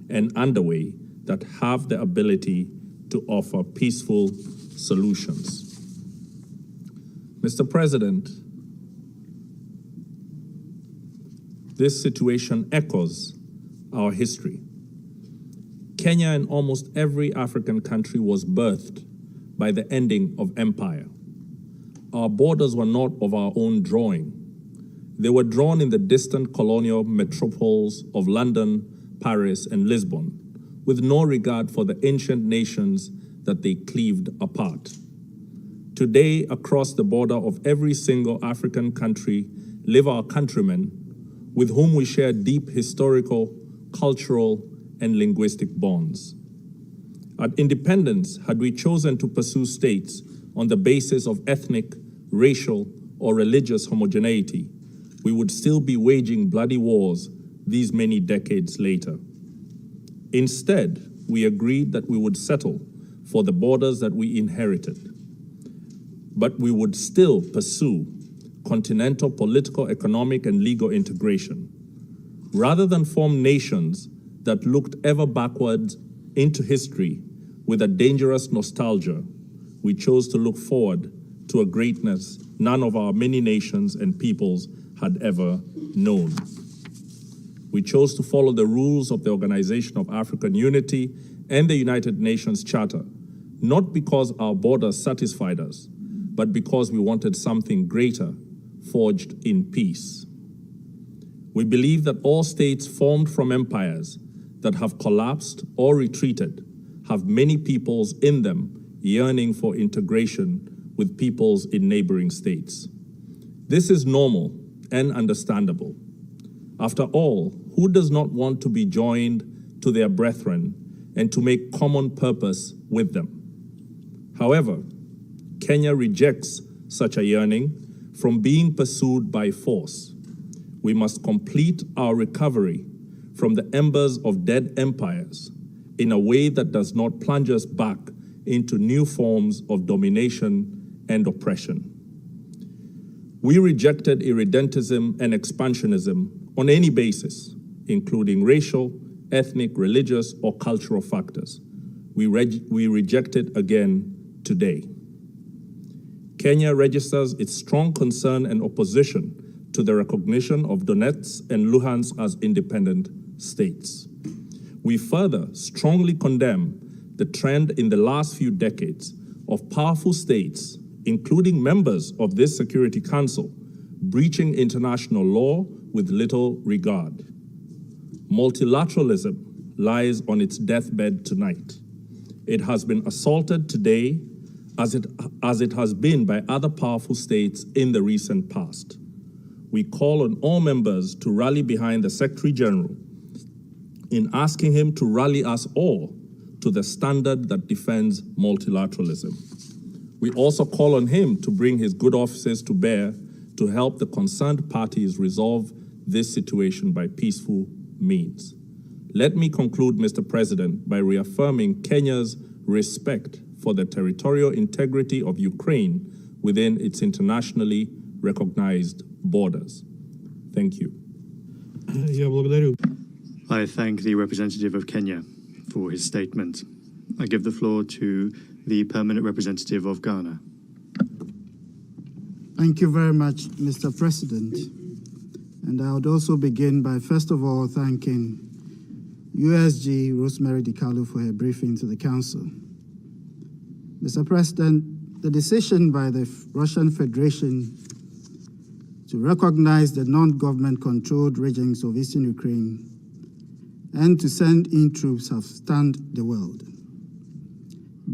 and underway that have the ability to offer peaceful solutions. Mr. President, this situation echoes our history. Kenya and almost every African country was birthed by the ending of empire. Our borders were not of our own drawing. They were drawn in the distant colonial metropoles of London, Paris, and Lisbon, with no regard for the ancient nations that they cleaved apart. Today, across the border of every single African country live our countrymen with whom we share deep historical, cultural, and linguistic bonds. At independence, had we chosen to pursue states on the basis of ethnic, racial, or religious homogeneity, we would still be waging bloody wars these many decades later. Instead, we agreed that we would settle for the borders that we inherited, but we would still pursue continental political, economic, and legal integration. Rather than form nations that looked ever backwards into history with a dangerous nostalgia, we chose to look forward to a greatness none of our many nations and peoples had ever known. We chose to follow the rules of the Organization of African Unity and the United Nations Charter, not because our borders satisfied us, but because we wanted something greater, forged in peace. We believe that all states formed from empires that have collapsed or retreated have many peoples in them yearning for integration with peoples in neighboring states. This is normal and understandable. After all, who does not want to be joined to their brethren and to make common purpose with them? However, Kenya rejects such a yearning from being pursued by force. We must complete our recovery from the embers of dead empires in a way that does not plunge us back into new forms of domination and oppression. We rejected irredentism and expansionism on any basis, including racial, ethnic, religious, or cultural factors. We reject it again today. Kenya registers its strong concern and opposition to the recognition of Donetsk and Luhansk as independent states. We further strongly condemn the trend in the last few decades of powerful states, including members of this Security Council, breaching international law with little regard. Multilateralism lies on its deathbed tonight. It has been assaulted today as it has been by other powerful states in the recent past. We call on all members to rally behind the Secretary General in asking him to rally us all to the standard that defends multilateralism. We also call on him to bring his good offices to bear to help the concerned parties resolve this situation by peaceful means. Let me conclude, Mr. President, by reaffirming Kenya's respect for the territorial integrity of Ukraine within its internationally recognized borders. Thank you. I thank the representative of Kenya for his statement. I give the floor to the permanent representative of Ghana. Thank you very much, Mr. President. And I would also begin by, first of all, thanking USG Rosemary DiCarlo for her briefing to the Council. Mr. President, the decision by the Russian Federation to recognize the non-government-controlled regions of eastern Ukraine and to send in troops have stunned the world.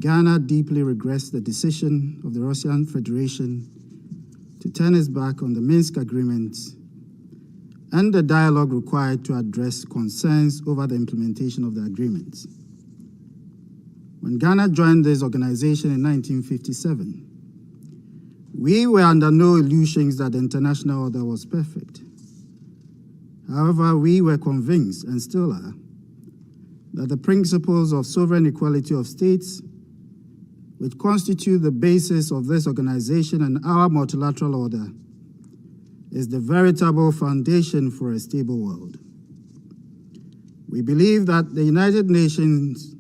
Ghana deeply regrets the decision of the Russian Federation to turn its back on the Minsk agreements and the dialogue required to address concerns over the implementation of the agreements. When Ghana joined this organization in 1957, we were under no illusions that the international order was perfect. However, we were convinced, and still are, that the principles of sovereign equality of states, which constitute the basis of this organization and our multilateral order, is the veritable foundation for a stable world. We believe that the United Nations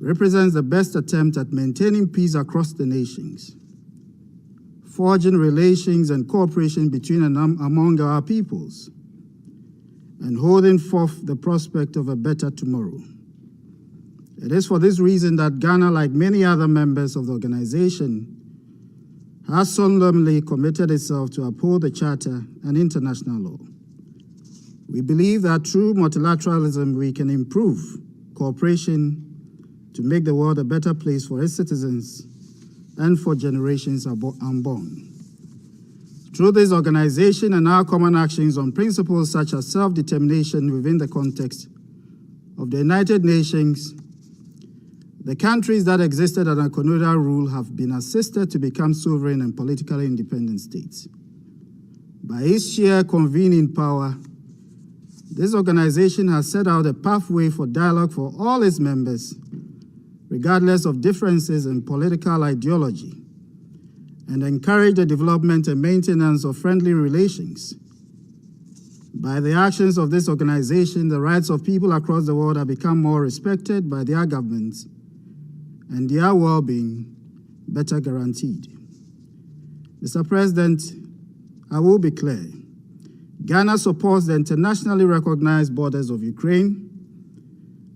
represents the best attempt at maintaining peace across the nations, forging relations and cooperation between and among our peoples, and holding forth the prospect of a better tomorrow. It is for this reason that Ghana, like many other members of the organization, has solemnly committed itself to uphold the Charter and international law. We believe that through multilateralism we can improve cooperation to make the world a better place for its citizens and for generations unborn. Through this organization and our common actions on principles such as self-determination within the context of the United Nations, the countries that existed under colonial rule have been assisted to become sovereign and politically independent states. By its sheer convening power, this organization has set out a pathway for dialogue for all its members, regardless of differences in political ideology, and encourage the development and maintenance of friendly relations. By the actions of this organization, the rights of people across the world have become more respected by their governments and their well-being better guaranteed. Mr. President, I will be clear. Ghana supports the internationally recognized borders of Ukraine,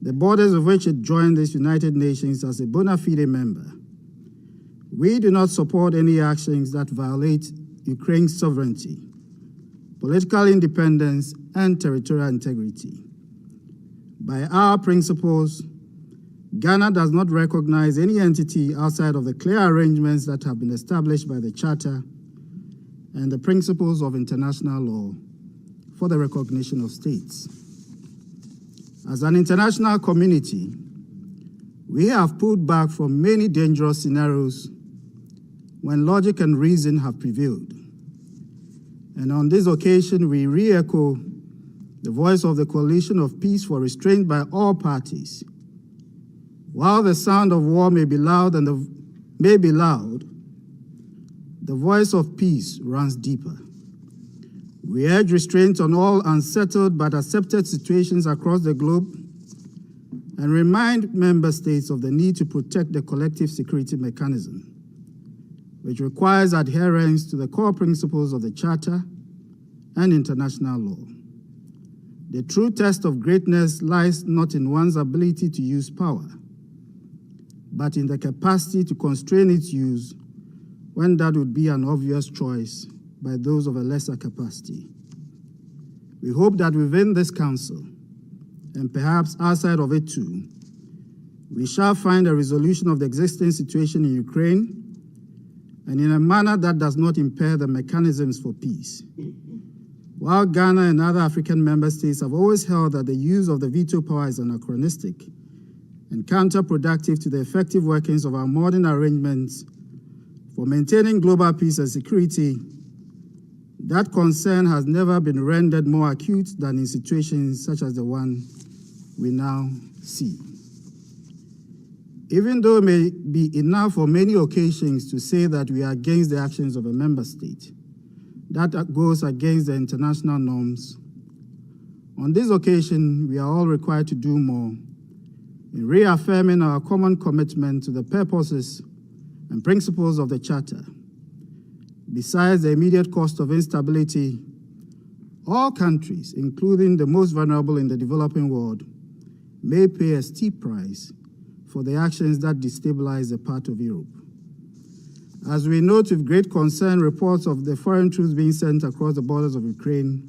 the borders of which it joined this United Nations as a bona fide member. We do not support any actions that violate Ukraine's sovereignty, political independence, and territorial integrity. By our principles, Ghana does not recognize any entity outside of the clear arrangements that have been established by the Charter and the principles of international law for the recognition of states. As an international community, we have pulled back from many dangerous scenarios when logic and reason have prevailed. And on this occasion, we re-echo the voice of the Coalition of Peace for Restraint by all parties. While the sound of war may be loud, the voice of peace runs deeper. We urge restraint on all unsettled but accepted situations across the globe and remind member states of the need to protect the collective security mechanism, which requires adherence to the core principles of the Charter and international law. The true test of greatness lies not in one's ability to use power, but in the capacity to constrain its use when that would be an obvious choice by those of a lesser capacity. We hope that within this Council, and perhaps outside of it too, we shall find a resolution of the existing situation in Ukraine, and in a manner that does not impair the mechanisms for peace. While Ghana and other African member states have always held that the use of the veto power is anachronistic and counterproductive to the effective workings of our modern arrangements for maintaining global peace and security, that concern has never been rendered more acute than in situations such as the one we now see. Even though it may be enough for many occasions to say that we are against the actions of a member state, that goes against the international norms. On this occasion, we are all required to do more in reaffirming our common commitment to the purposes and principles of the Charter. Besides the immediate cost of instability, all countries, including the most vulnerable in the developing world, may pay a steep price for the actions that destabilize a part of Europe. As we note with great concern reports of the foreign troops being sent across the borders of Ukraine,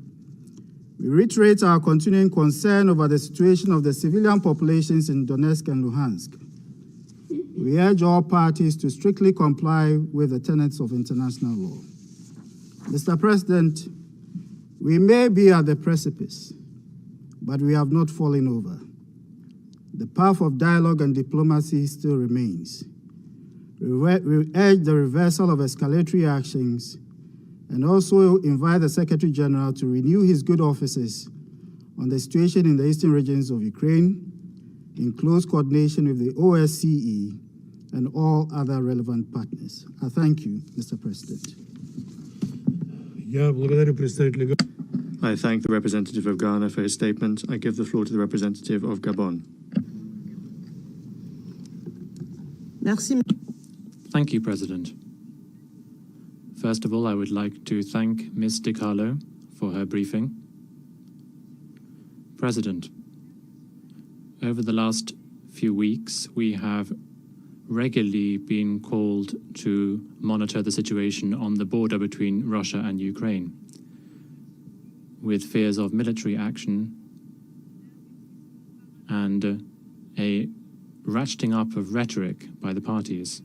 we reiterate our continuing concern over the situation of the civilian populations in Donetsk and Luhansk. We urge all parties to strictly comply with the tenets of international law. Mr. President, we may be at the precipice, but we have not fallen over. The path of dialogue and diplomacy still remains. We urge the reversal of escalatory actions and also invite the Secretary General to renew his good offices on the situation in the eastern regions of Ukraine in close coordination with the OSCE and all other relevant partners. I thank you, Mr. President. I thank the representative of Ghana for his statement. I give the floor to the representative of Gabon. Thank you, President. First of all, I would like to thank Ms. DiCarlo for her briefing. President, over the last few weeks, we have regularly been called to monitor the situation on the border between Russia and Ukraine, with fears of military action and a ratcheting up of rhetoric by the parties.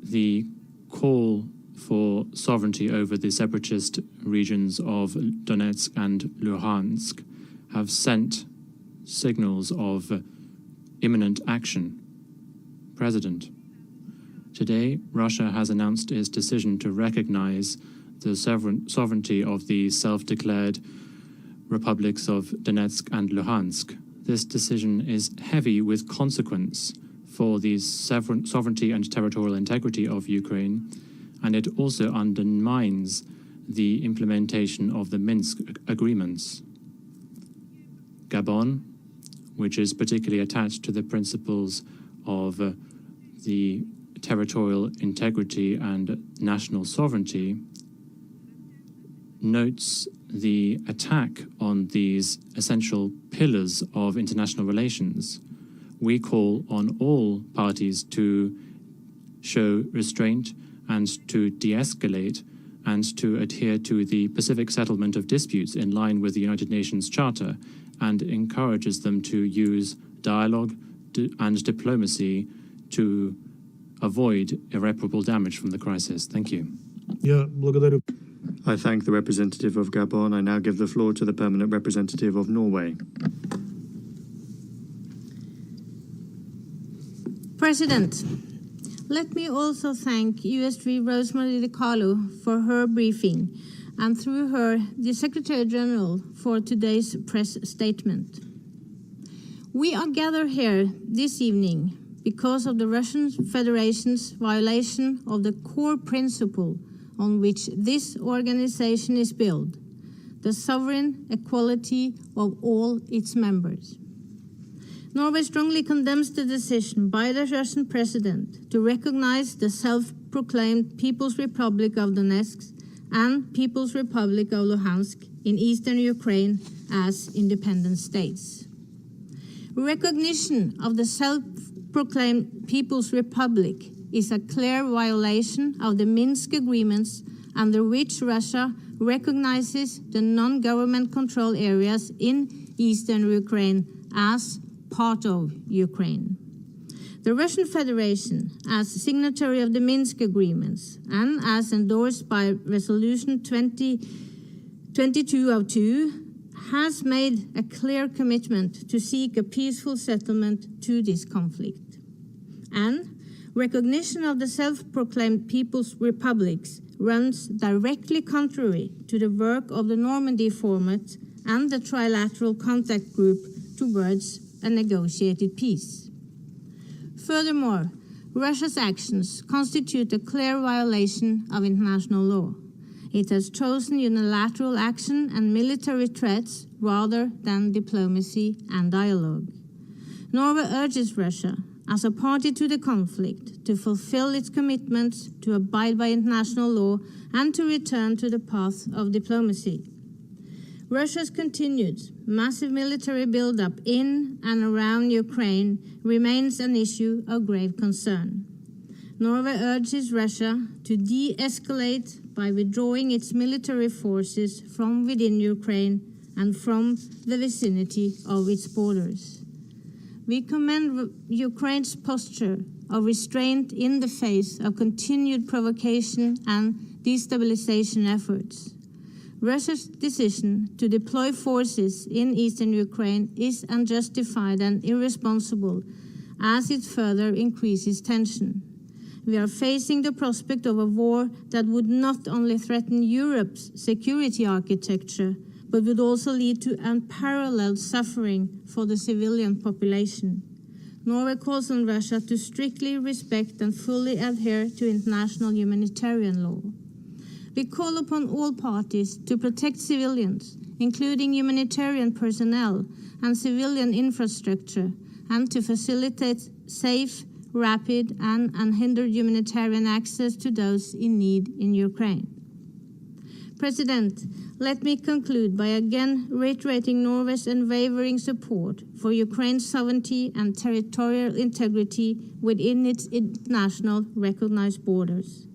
The call for sovereignty over the separatist regions of Donetsk and Luhansk have sent signals of imminent action. President, today Russia has announced its decision to recognize the sovereignty of the self-declared republics of Donetsk and Luhansk. This decision is heavy with consequence for the sovereignty and territorial integrity of Ukraine, and it also undermines the implementation of the Minsk agreements. Gabon, which is particularly attached to the principles of the territorial integrity and national sovereignty, notes the attack on these essential pillars of international relations. We call on all parties to show restraint and to de-escalate and to adhere to the Pacific settlement of disputes in line with the United Nations Charter, and encourages them to use dialogue and diplomacy to avoid irreparable damage from the crisis. Thank you. I thank the representative of Gabon. I now give the floor to the permanent representative of Norway. President, let me also thank USG Rosemary DiCarlo for her briefing, and through her, the Secretary General for today's press statement. We are gathered here this evening because of the Russian Federation's violation of the core principle on which this organization is built, the sovereign equality of all its members. Norway strongly condemns the decision by the Russian president to recognize the self-proclaimed People's Republic of Donetsk and People's Republic of Luhansk in eastern Ukraine as independent states. Recognition of the self-proclaimed People's Republic is a clear violation of the Minsk agreements, under which Russia recognizes the non-government control areas in eastern Ukraine as part of Ukraine. The Russian Federation, as signatory of the Minsk agreements and as endorsed by Resolution 2202, has made a clear commitment to seek a peaceful settlement to this conflict. And recognition of the self-proclaimed People's Republics runs directly contrary to the work of the Normandy format and the Trilateral Contact Group towards a negotiated peace. Furthermore, Russia's actions constitute a clear violation of international law. It has chosen unilateral action and military threats rather than diplomacy and dialogue. Norway urges Russia, as a party to the conflict, to fulfill its commitments to abide by international law and to return to the path of diplomacy. Russia's continued massive military buildup in and around Ukraine remains an issue of grave concern. Norway urges Russia to de-escalate by withdrawing its military forces from within Ukraine and from the vicinity of its borders. We commend Ukraine's posture of restraint in the face of continued provocation and destabilization efforts. Russia's decision to deploy forces in eastern Ukraine is unjustified and irresponsible, as it further increases tension. We are facing the prospect of a war that would not only threaten Europe's security architecture, but would also lead to unparalleled suffering for the civilian population. Norway calls on Russia to strictly respect and fully adhere to international humanitarian law. We call upon all parties to protect civilians, including humanitarian personnel and civilian infrastructure, and to facilitate safe, rapid, and unhindered humanitarian access to those in need in Ukraine. President, let me conclude by again reiterating Norway's unwavering support for Ukraine's sovereignty and territorial integrity within its international recognized borders.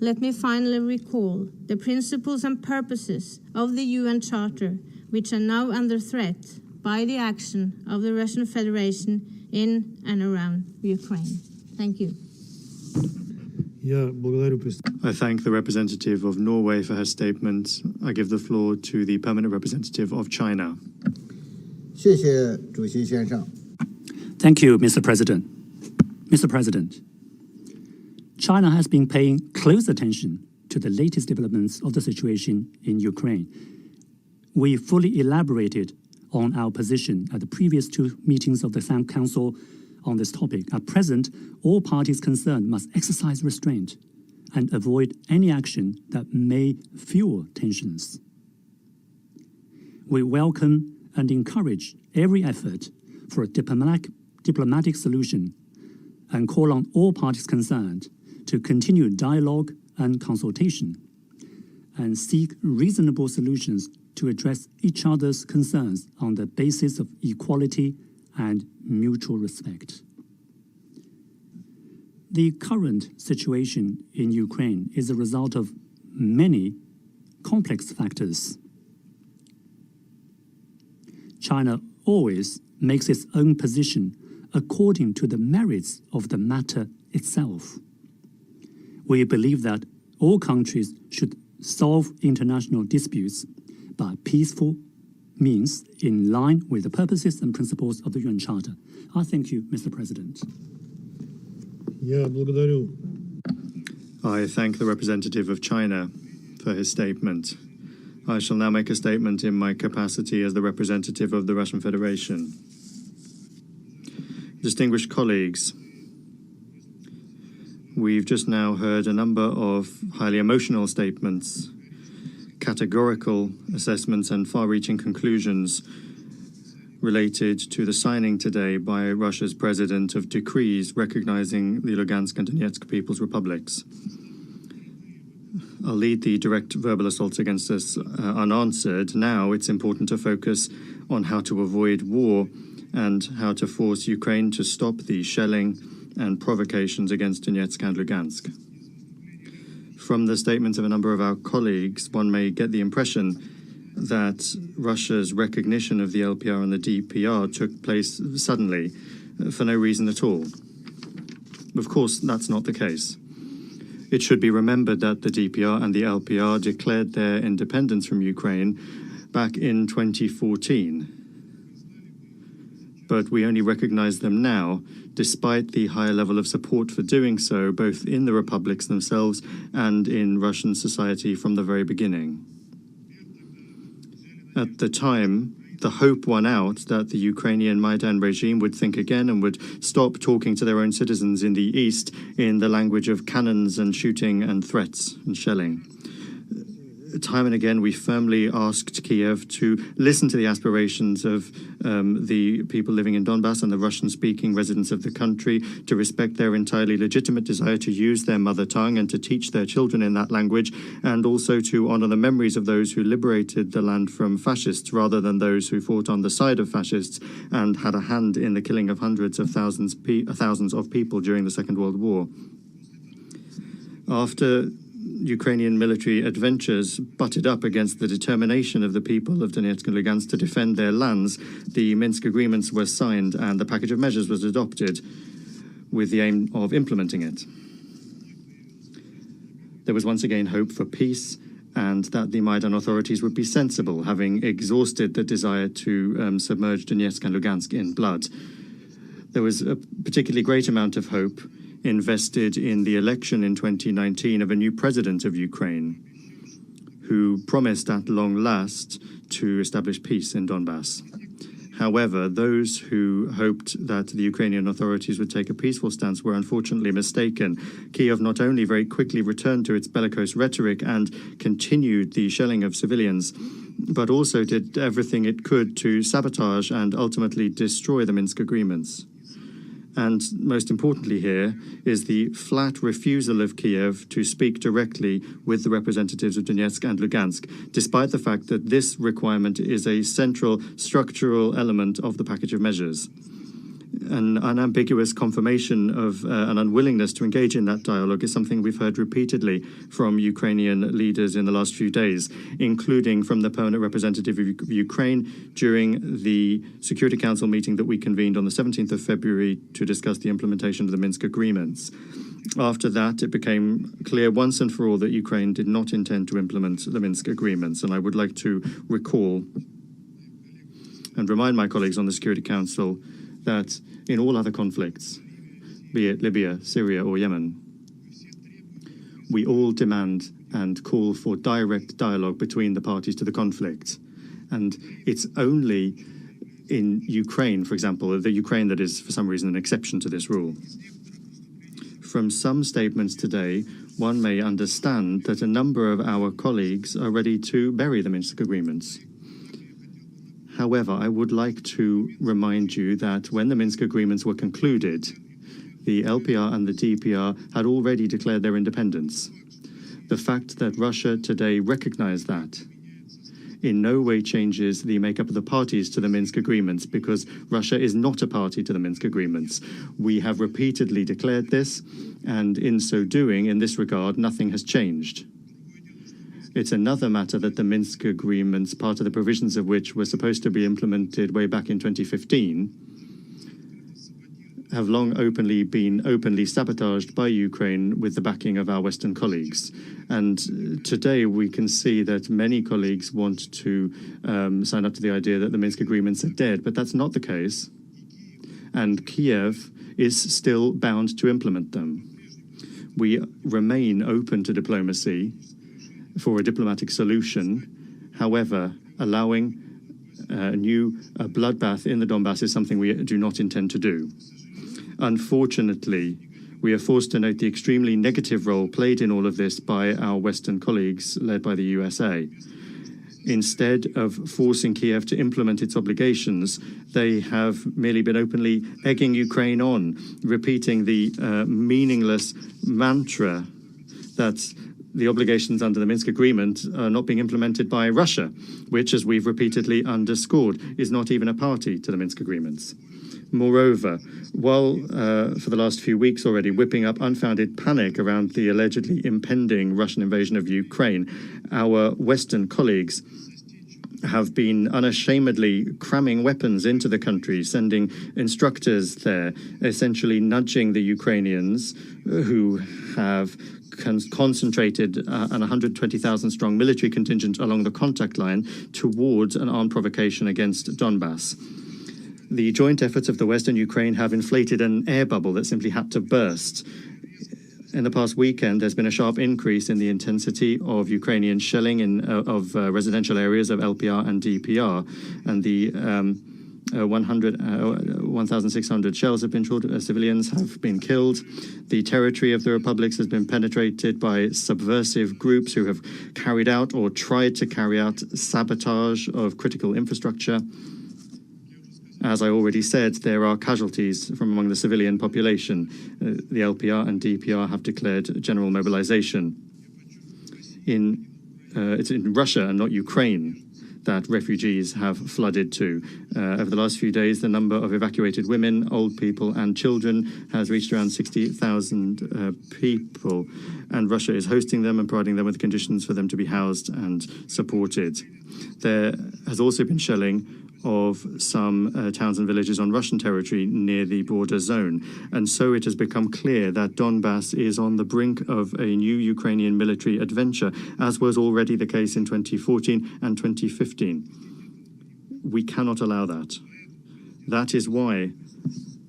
Let me finally recall the principles and purposes of the UN Charter, which are now under threat by the action of the Russian Federation in and around Ukraine. Thank you. I thank the representative of Norway for her statement. I give the floor to the permanent representative of China. Thank you, Mr. President. Mr. President, China has been paying close attention to the latest developments of the situation in Ukraine. We fully elaborated on our position at the previous two meetings of the Council on this topic. At present, all parties concerned must exercise restraint and avoid any action that may fuel tensions. We welcome and encourage every effort for a diplomatic solution and call on all parties concerned to continue dialogue and consultation and seek reasonable solutions to address each other's concerns on the basis of equality and mutual respect. The current situation in Ukraine is a result of many complex factors. China always makes its own position according to the merits of the matter itself. We believe that all countries should solve international disputes by peaceful means in line with the purposes and principles of the UN Charter. I thank you, Mr. President. Я благодарю. I thank the representative of China for his statement. I shall now make a statement in my capacity as the representative of the Russian Federation. Distinguished colleagues, we've just now heard a number of highly emotional statements, categorical assessments and far-reaching conclusions related to the signing today by Russia's president of decrees recognizing the Lugansk and Donetsk People's Republics. I'll leave the direct verbal assaults against us unanswered. Now it's important to focus on how to avoid war and how to force Ukraine to stop the shelling and provocations against Donetsk and Lugansk. From the statements of a number of our colleagues, one may get the impression that Russia's recognition of the LPR and the DPR took place suddenly, for no reason at all. Of course, that's not the case. It should be remembered that the DPR and the LPR declared their independence from Ukraine back in 2014. But we only recognize them now, despite the higher level of support for doing so, both in the republics themselves and in Russian society from the very beginning. At the time, the hope won out that the Ukrainian Maidan regime would think again and would stop talking to their own citizens in the east in the language of cannons and shooting and threats and shelling. Time and again, we firmly asked Kiev to listen to the aspirations of the people living in Donbass and the Russian-speaking residents of the country, to respect their entirely legitimate desire to use their mother tongue and to teach their children in that language, and also to honor the memories of those who liberated the land from fascists rather than those who fought on the side of fascists and had a hand in the killing of hundreds of thousands of people during the Second World War. After Ukrainian military adventures butted up against the determination of the people of Donetsk and Lugansk to defend their lands, the Minsk agreements were signed and the package of measures was adopted with the aim of implementing it. There was once again hope for peace and that the Maidan authorities would be sensible, having exhausted the desire to submerge Donetsk and Lugansk in blood. There was a particularly great amount of hope invested in the election in 2019 of a new president of Ukraine, who promised at long last to establish peace in Donbass. However, those who hoped that the Ukrainian authorities would take a peaceful stance were unfortunately mistaken. Kiev not only very quickly returned to its bellicose rhetoric and continued the shelling of civilians, but also did everything it could to sabotage and ultimately destroy the Minsk agreements. And most importantly here is the flat refusal of Kiev to speak directly with the representatives of Donetsk and Lugansk, despite the fact that this requirement is a central structural element of the package of measures. An unambiguous confirmation of an unwillingness to engage in that dialogue is something we've heard repeatedly from Ukrainian leaders in the last few days, including from the permanent representative of Ukraine during the Security Council meeting that we convened on the 17th of February to discuss the implementation of the Minsk agreements. After that, it became clear once and for all that Ukraine did not intend to implement the Minsk agreements, and I would like to recall and remind my colleagues on the Security Council that in all other conflicts, be it Libya, Syria or Yemen, we all demand and call for direct dialogue between the parties to the conflict. And it's only in Ukraine, for example, the Ukraine that is for some reason an exception to this rule. From some statements today, one may understand that a number of our colleagues are ready to bury the Minsk agreements. However, I would like to remind you that when the Minsk agreements were concluded, the LPR and the DPR had already declared their independence. The fact that Russia today recognized that in no way changes the makeup of the parties to the Minsk agreements, because Russia is not a party to the Minsk agreements. We have repeatedly declared this, and in so doing, in this regard, nothing has changed. It's another matter that the Minsk agreements, part of the provisions of which were supposed to be implemented way back in 2015, have long been openly sabotaged by Ukraine with the backing of our Western colleagues. And today we can see that many colleagues want to sign up to the idea that the Minsk agreements are dead, but that's not the case. And Kiev is still bound to implement them. We remain open to diplomacy for a diplomatic solution. However, allowing a new bloodbath in the Donbass is something we do not intend to do. Unfortunately, we are forced to note the extremely negative role played in all of this by our Western colleagues, led by the USA. Instead of forcing Kiev to implement its obligations, they have merely been openly egging Ukraine on, repeating the meaningless mantra that the obligations under the Minsk agreement are not being implemented by Russia, which, as we've repeatedly underscored, is not even a party to the Minsk agreements. Moreover, while for the last few weeks already whipping up unfounded panic around the allegedly impending Russian invasion of Ukraine, our Western colleagues have been unashamedly cramming weapons into the country, sending instructors there, essentially nudging the Ukrainians who have concentrated an 120,000 strong military contingent along the contact line towards an armed provocation against Donbass. The joint efforts of the West and Ukraine have inflated an air bubble that simply had to burst. In the past weekend, there's been a sharp increase in the intensity of Ukrainian shelling of residential areas of LPR and DPR, and the 1,600 shells have been shot. Civilians have been killed. The territory of the republics has been penetrated by subversive groups who have carried out or tried to carry out sabotage of critical infrastructure. As I already said, there are casualties from among the civilian population. The LPR and DPR have declared general mobilization. It's in Russia and not Ukraine that refugees have flooded to. Over the last few days, the number of evacuated women, old people, and children has reached around 60,000 people, and Russia is hosting them and providing them with conditions for them to be housed and supported. There has also been shelling of some towns and villages on Russian territory near the border zone. And so it has become clear that Donbass is on the brink of a new Ukrainian military adventure, as was already the case in 2014 and 2015. We cannot allow that. That is why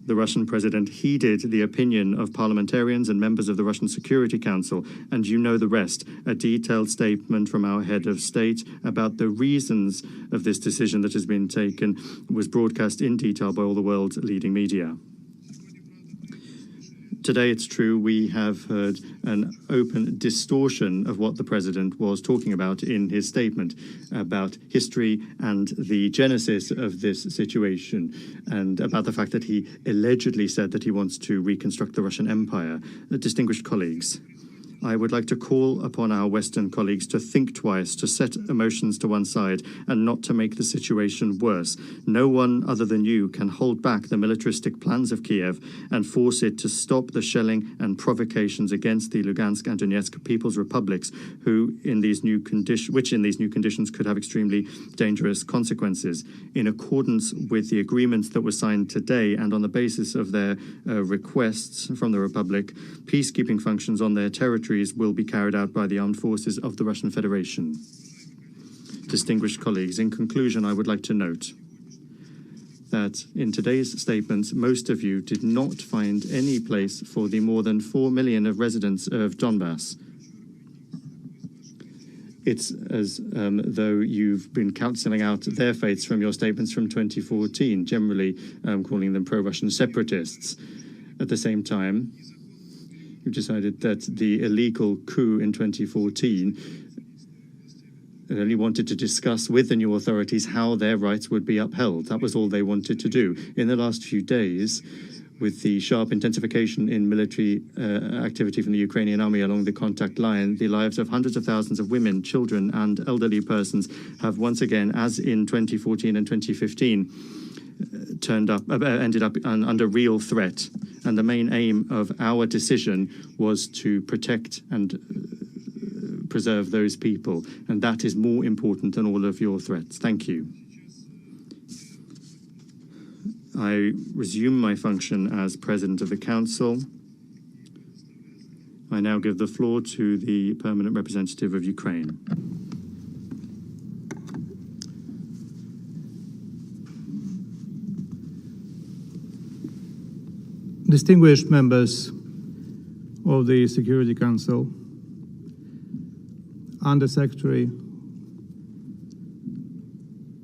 the Russian president heeded the opinion of parliamentarians and members of the Russian Security Council, and you know the rest. A detailed statement from our head of state about the reasons of this decision that has been taken was broadcast in detail by all the world's leading media. Today, it's true, we have heard an open distortion of what the president was talking about in his statement about history and the genesis of this situation, and about the fact that he allegedly said that he wants to reconstruct the Russian Empire. Distinguished colleagues, I would like to call upon our Western colleagues to think twice, to set emotions to one side, and not to make the situation worse. No one other than you can hold back the militaristic plans of Kiev and force it to stop the shelling and provocations against the Lugansk and Donetsk People's Republics, which in these new conditions could have extremely dangerous consequences. In accordance with the agreements that were signed today and on the basis of their requests from the Republic, peacekeeping functions on their territories will be carried out by the armed forces of the Russian Federation. Distinguished colleagues, in conclusion, I would like to note that in today's statements, most of you did not find any place for the more than 4 million of residents of Donbass. It's as though you've been cancelling out their fates from your statements from 2014, generally calling them pro-Russian separatists. At the same time, you've decided that the illegal coup in 2014 only wanted to discuss with the new authorities how their rights would be upheld. That was all they wanted to do. In the last few days, with the sharp intensification in military activity from the Ukrainian army along the contact line, the lives of hundreds of thousands of women, children, and elderly persons have once again, as in 2014 and 2015, ended up under real threat. And the main aim of our decision was to protect and preserve those people, and that is more important than all of your threats. Thank you. I resume my function as President of the Council. I now give the floor to the Permanent Representative of Ukraine. Distinguished members of the Security Council, Under-Secretary,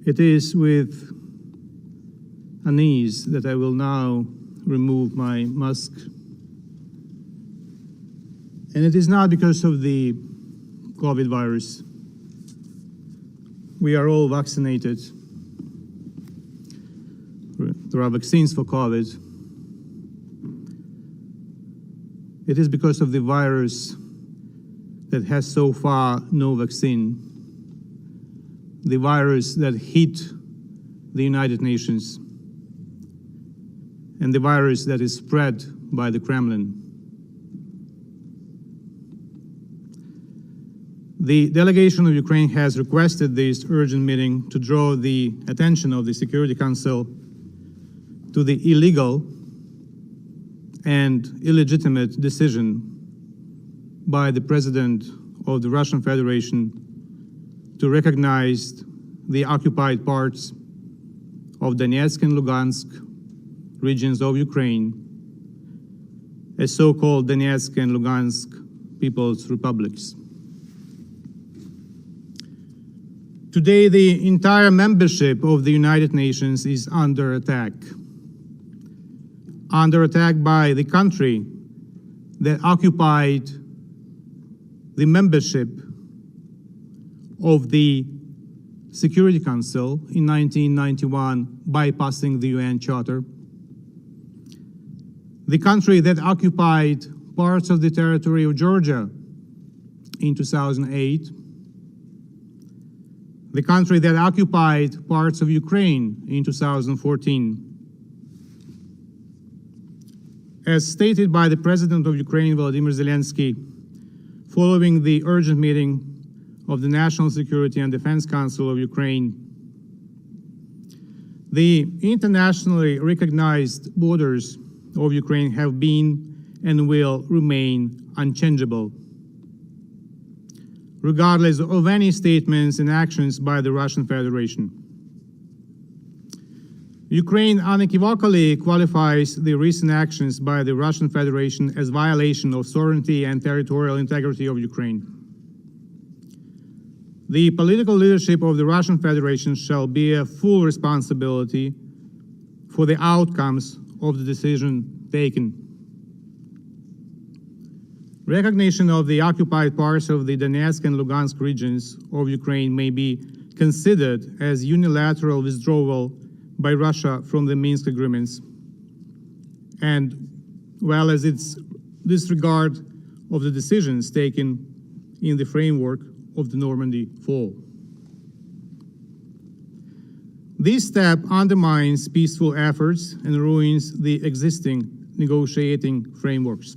it is with unease that I will now remove my mask. And it is not because of the COVID virus. We are all vaccinated. There are vaccines for COVID. It is because of the virus that has so far no vaccine. The virus that hit the United Nations, and the virus that is spread by the Kremlin. The delegation of Ukraine has requested this urgent meeting to draw the attention of the Security Council to the illegal and illegitimate decision by the President of the Russian Federation to recognize the occupied parts of Donetsk and Lugansk regions of Ukraine as so-called Donetsk and Lugansk People's Republics. Today, the entire membership of the United Nations is under attack by the country that occupied the membership of the Security Council in 1991, bypassing the UN Charter. The country that occupied parts of the territory of Georgia in 2008. The country that occupied parts of Ukraine in 2014. As stated by the President of Ukraine, Volodymyr Zelensky, following the urgent meeting of the National Security and Defense Council of Ukraine, the internationally recognized borders of Ukraine have been and will remain unchangeable, regardless of any statements and actions by the Russian Federation. Ukraine unequivocally qualifies the recent actions by the Russian Federation as violation of sovereignty and territorial integrity of Ukraine. The political leadership of the Russian Federation shall bear full responsibility for the outcomes of the decision taken. Recognition of the occupied parts of the Donetsk and Lugansk regions of Ukraine may be considered as unilateral withdrawal by Russia from the Minsk agreements, and well as its disregard of the decisions taken in the framework of the Normandy Fall. This step undermines peaceful efforts and ruins the existing negotiating frameworks.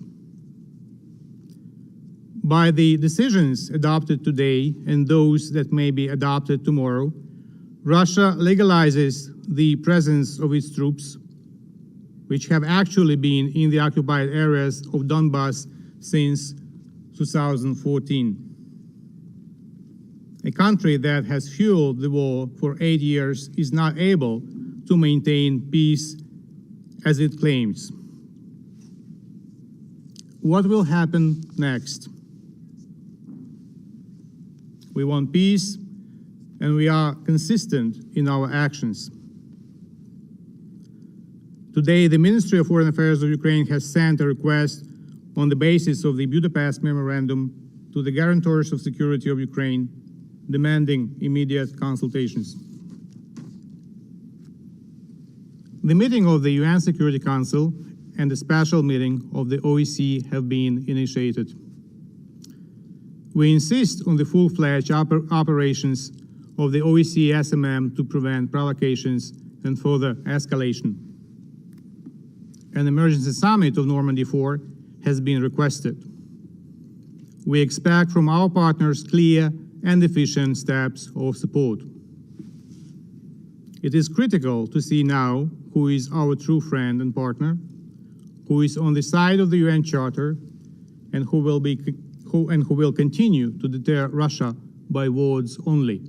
By the decisions adopted today and those that may be adopted tomorrow, Russia legalizes the presence of its troops, which have actually been in the occupied areas of Donbass since 2014. A country that has fueled the war for 8 years is not able to maintain peace as it claims. What will happen next? We want peace, and we are consistent in our actions. Today, the Ministry of Foreign Affairs of Ukraine has sent a request on the basis of the Budapest Memorandum to the guarantors of security of Ukraine, demanding immediate consultations. The meeting of the UN Security Council and the special meeting of the OSCE have been initiated. We insist on the full-fledged operations of the OSCE SMM to prevent provocations and further escalation. An emergency summit of Normandy 4 has been requested. We expect from our partners clear and efficient steps of support. It is critical to see now who is our true friend and partner, who is on the side of the UN Charter, and who will continue to deter Russia by words only.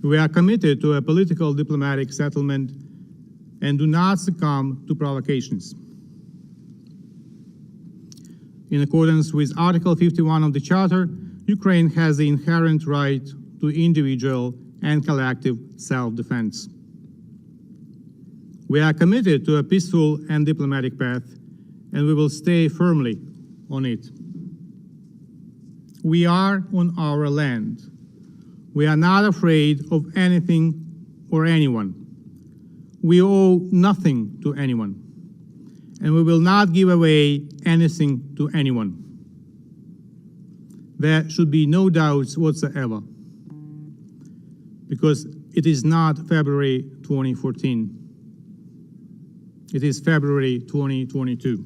We are committed to a political diplomatic settlement and do not succumb to provocations. In accordance with Article 51 of the Charter, Ukraine has the inherent right to individual and collective self-defense. We are committed to a peaceful and diplomatic path, and we will stay firmly on it. We are on our land. We are not afraid of anything or anyone. We owe nothing to anyone, and we will not give away anything to anyone. There should be no doubts whatsoever, because it is not February 2014. It is February 2022.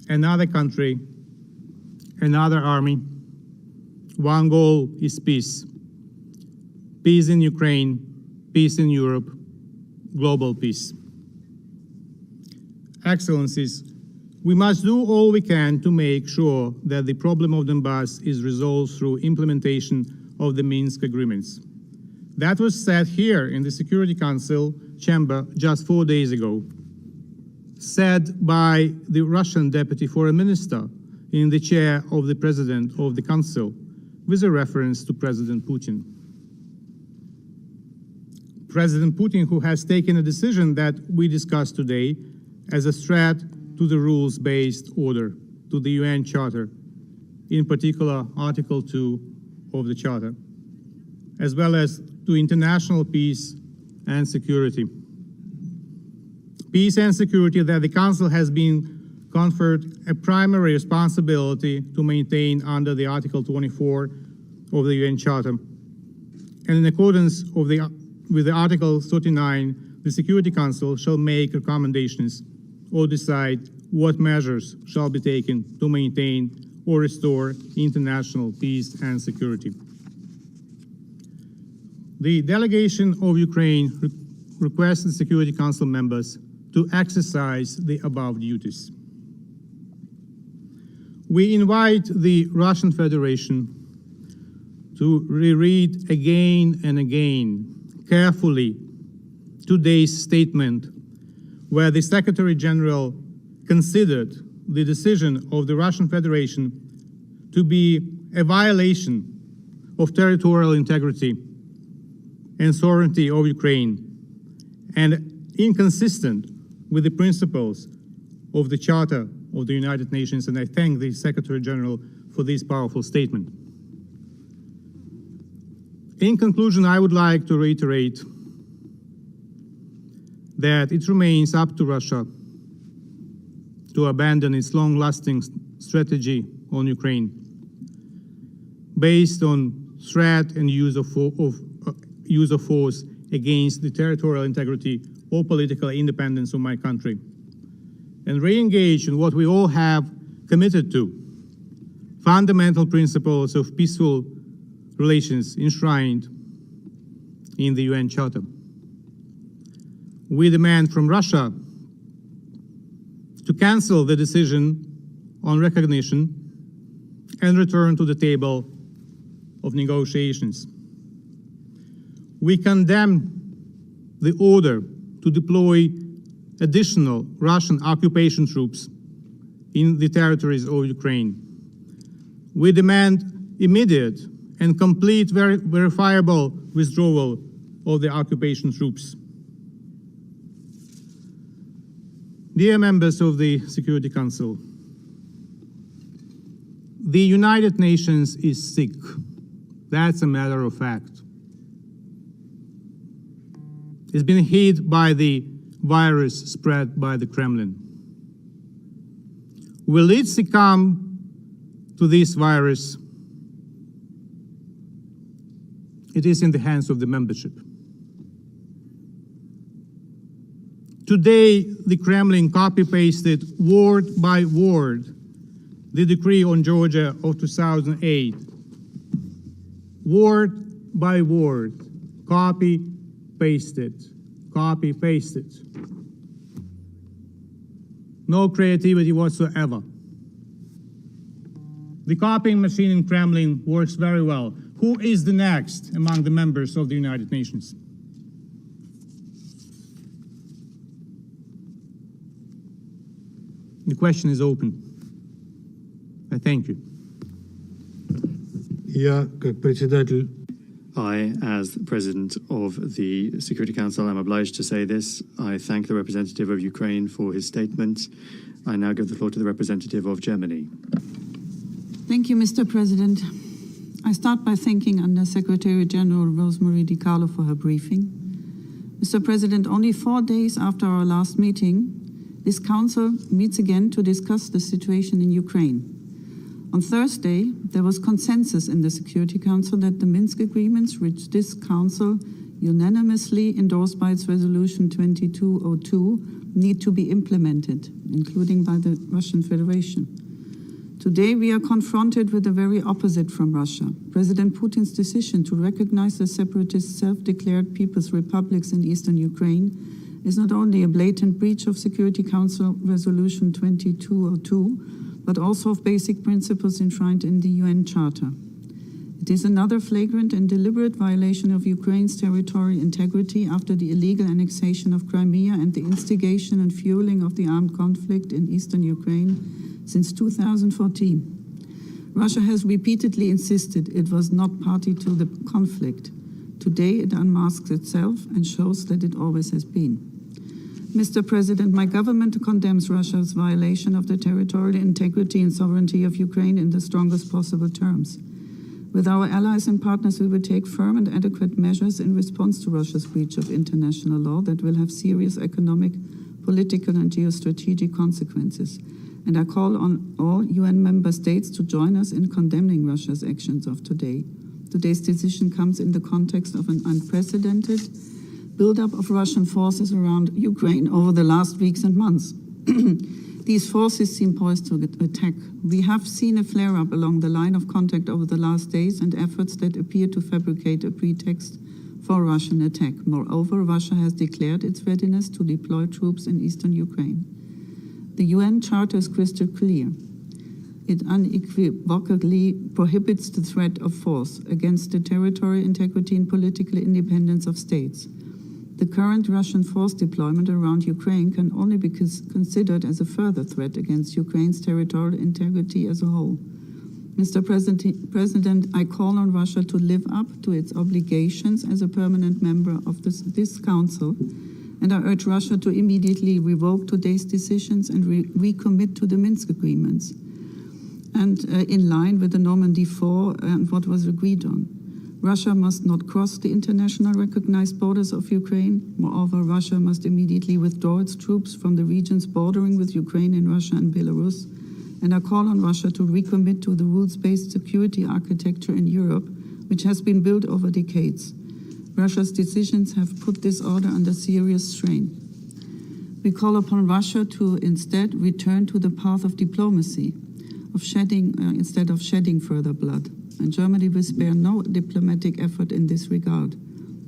Another country, another army. One goal is peace. Peace in Ukraine, peace in Europe, global peace. Excellencies, we must do all we can to make sure that the problem of Donbass is resolved through implementation of the Minsk agreements. That was said here in the Security Council chamber just 4 days ago, said by the Russian Deputy Foreign Minister in the chair of the President of the Council, with a reference to President Putin. President Putin, who has taken a decision that we discussed today as a threat to the rules-based order, to the UN Charter, in particular Article 2 of the Charter, as well as to international peace and security. Peace and security that the Council has been conferred a primary responsibility to maintain under the Article 24 of the UN Charter. And in accordance with the Article 39, the Security Council shall make recommendations or decide what measures shall be taken to maintain or restore international peace and security. The delegation of Ukraine requests the Security Council members to exercise the above duties. We invite the Russian Federation to reread again and again, carefully, today's statement, where the Secretary General considered the decision of the Russian Federation to be a violation of territorial integrity and sovereignty of Ukraine, and inconsistent with the principles of the Charter of the United Nations, and I thank the Secretary General for this powerful statement. In conclusion, I would like to reiterate that it remains up to Russia to abandon its long-lasting strategy on Ukraine, based on threat and use of force against the territorial integrity or political independence of my country, and re-engage in what we all have committed to, fundamental principles of peaceful relations enshrined in the UN Charter. We demand from Russia to cancel the decision on recognition and return to the table of negotiations. We condemn the order to deploy additional Russian occupation troops in the territories of Ukraine. We demand immediate and complete verifiable withdrawal of the occupation troops. Dear members of the Security Council, the United Nations is sick. That's a matter of fact. It's been hit by the virus spread by the Kremlin. Will it succumb to this virus? It is in the hands of the membership. Today, the Kremlin copy-pasted word by word the decree on Georgia of 2008, word by word, copy, paste it, copy, paste it. No creativity whatsoever. The copying machine in Kremlin works very well. Who is the next among the members of the United Nations? The question is open. I thank you. Я, как председатель I, as President of the Security Council, am obliged to say this. I thank the representative of Ukraine for his statement. I now give the floor to the representative of Germany. Thank you, Mr. President. I start by thanking Under-Secretary General Rosemary DiCarlo for her briefing. Mr. President, only 4 days after our last meeting, this Council meets again to discuss the situation in Ukraine. On Thursday, there was consensus in the Security Council that the Minsk agreements, which this Council unanimously endorsed by its Resolution 2202, need to be implemented, including by the Russian Federation. Today, we are confronted with the very opposite from Russia. President Putin's decision to recognize the separatist self-declared People's Republics in eastern Ukraine is not only a blatant breach of Security Council Resolution 2202, but also of basic principles enshrined in the UN Charter. It is another flagrant and deliberate violation of Ukraine's territorial integrity after the illegal annexation of Crimea and the instigation and fueling of the armed conflict in eastern Ukraine since 2014. Russia has repeatedly insisted it was not party to the conflict. Today it unmasks itself and shows that it always has been. Mr. President, my government condemns Russia's violation of the territorial integrity and sovereignty of Ukraine in the strongest possible terms. With our allies and partners, we will take firm and adequate measures in response to Russia's breach of international law that will have serious economic, political, and geostrategic consequences. And I call on all UN member states to join us in condemning Russia's actions of today. Today's decision comes in the context of an unprecedented buildup of Russian forces around Ukraine over the last weeks and months. These forces seem poised to attack. We have seen a flare-up along the line of contact over the last days and efforts that appear to fabricate a pretext for a Russian attack. Moreover, Russia has declared its readiness to deploy troops in eastern Ukraine. The UN Charter is crystal clear. It unequivocally prohibits the threat of force against the territorial integrity and political independence of states. The current Russian force deployment around Ukraine can only be considered as a further threat against Ukraine's territorial integrity as a whole. Mr. President, I call on Russia to live up to its obligations as a permanent member of this Council, and I urge Russia to immediately revoke today's decisions and recommit to the Minsk agreements, and in line with the Normandy 4 and what was agreed on. Russia must not cross the international recognized borders of Ukraine. Moreover, Russia must immediately withdraw its troops from the regions bordering with Ukraine in Russia and Belarus. And I call on Russia to recommit to the rules-based security architecture in Europe, which has been built over decades. Russia's decisions have put this order under serious strain. We call upon Russia to instead return to the path of diplomacy, instead of shedding further blood. And Germany will spare no diplomatic effort in this regard,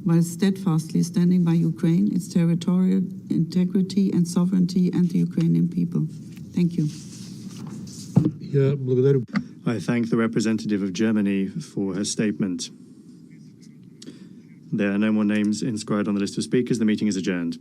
while steadfastly standing by Ukraine, its territorial integrity and sovereignty, and the Ukrainian people. Thank you. I thank the representative of Germany for her statement. There are no more names inscribed on the list of speakers. The meeting is adjourned.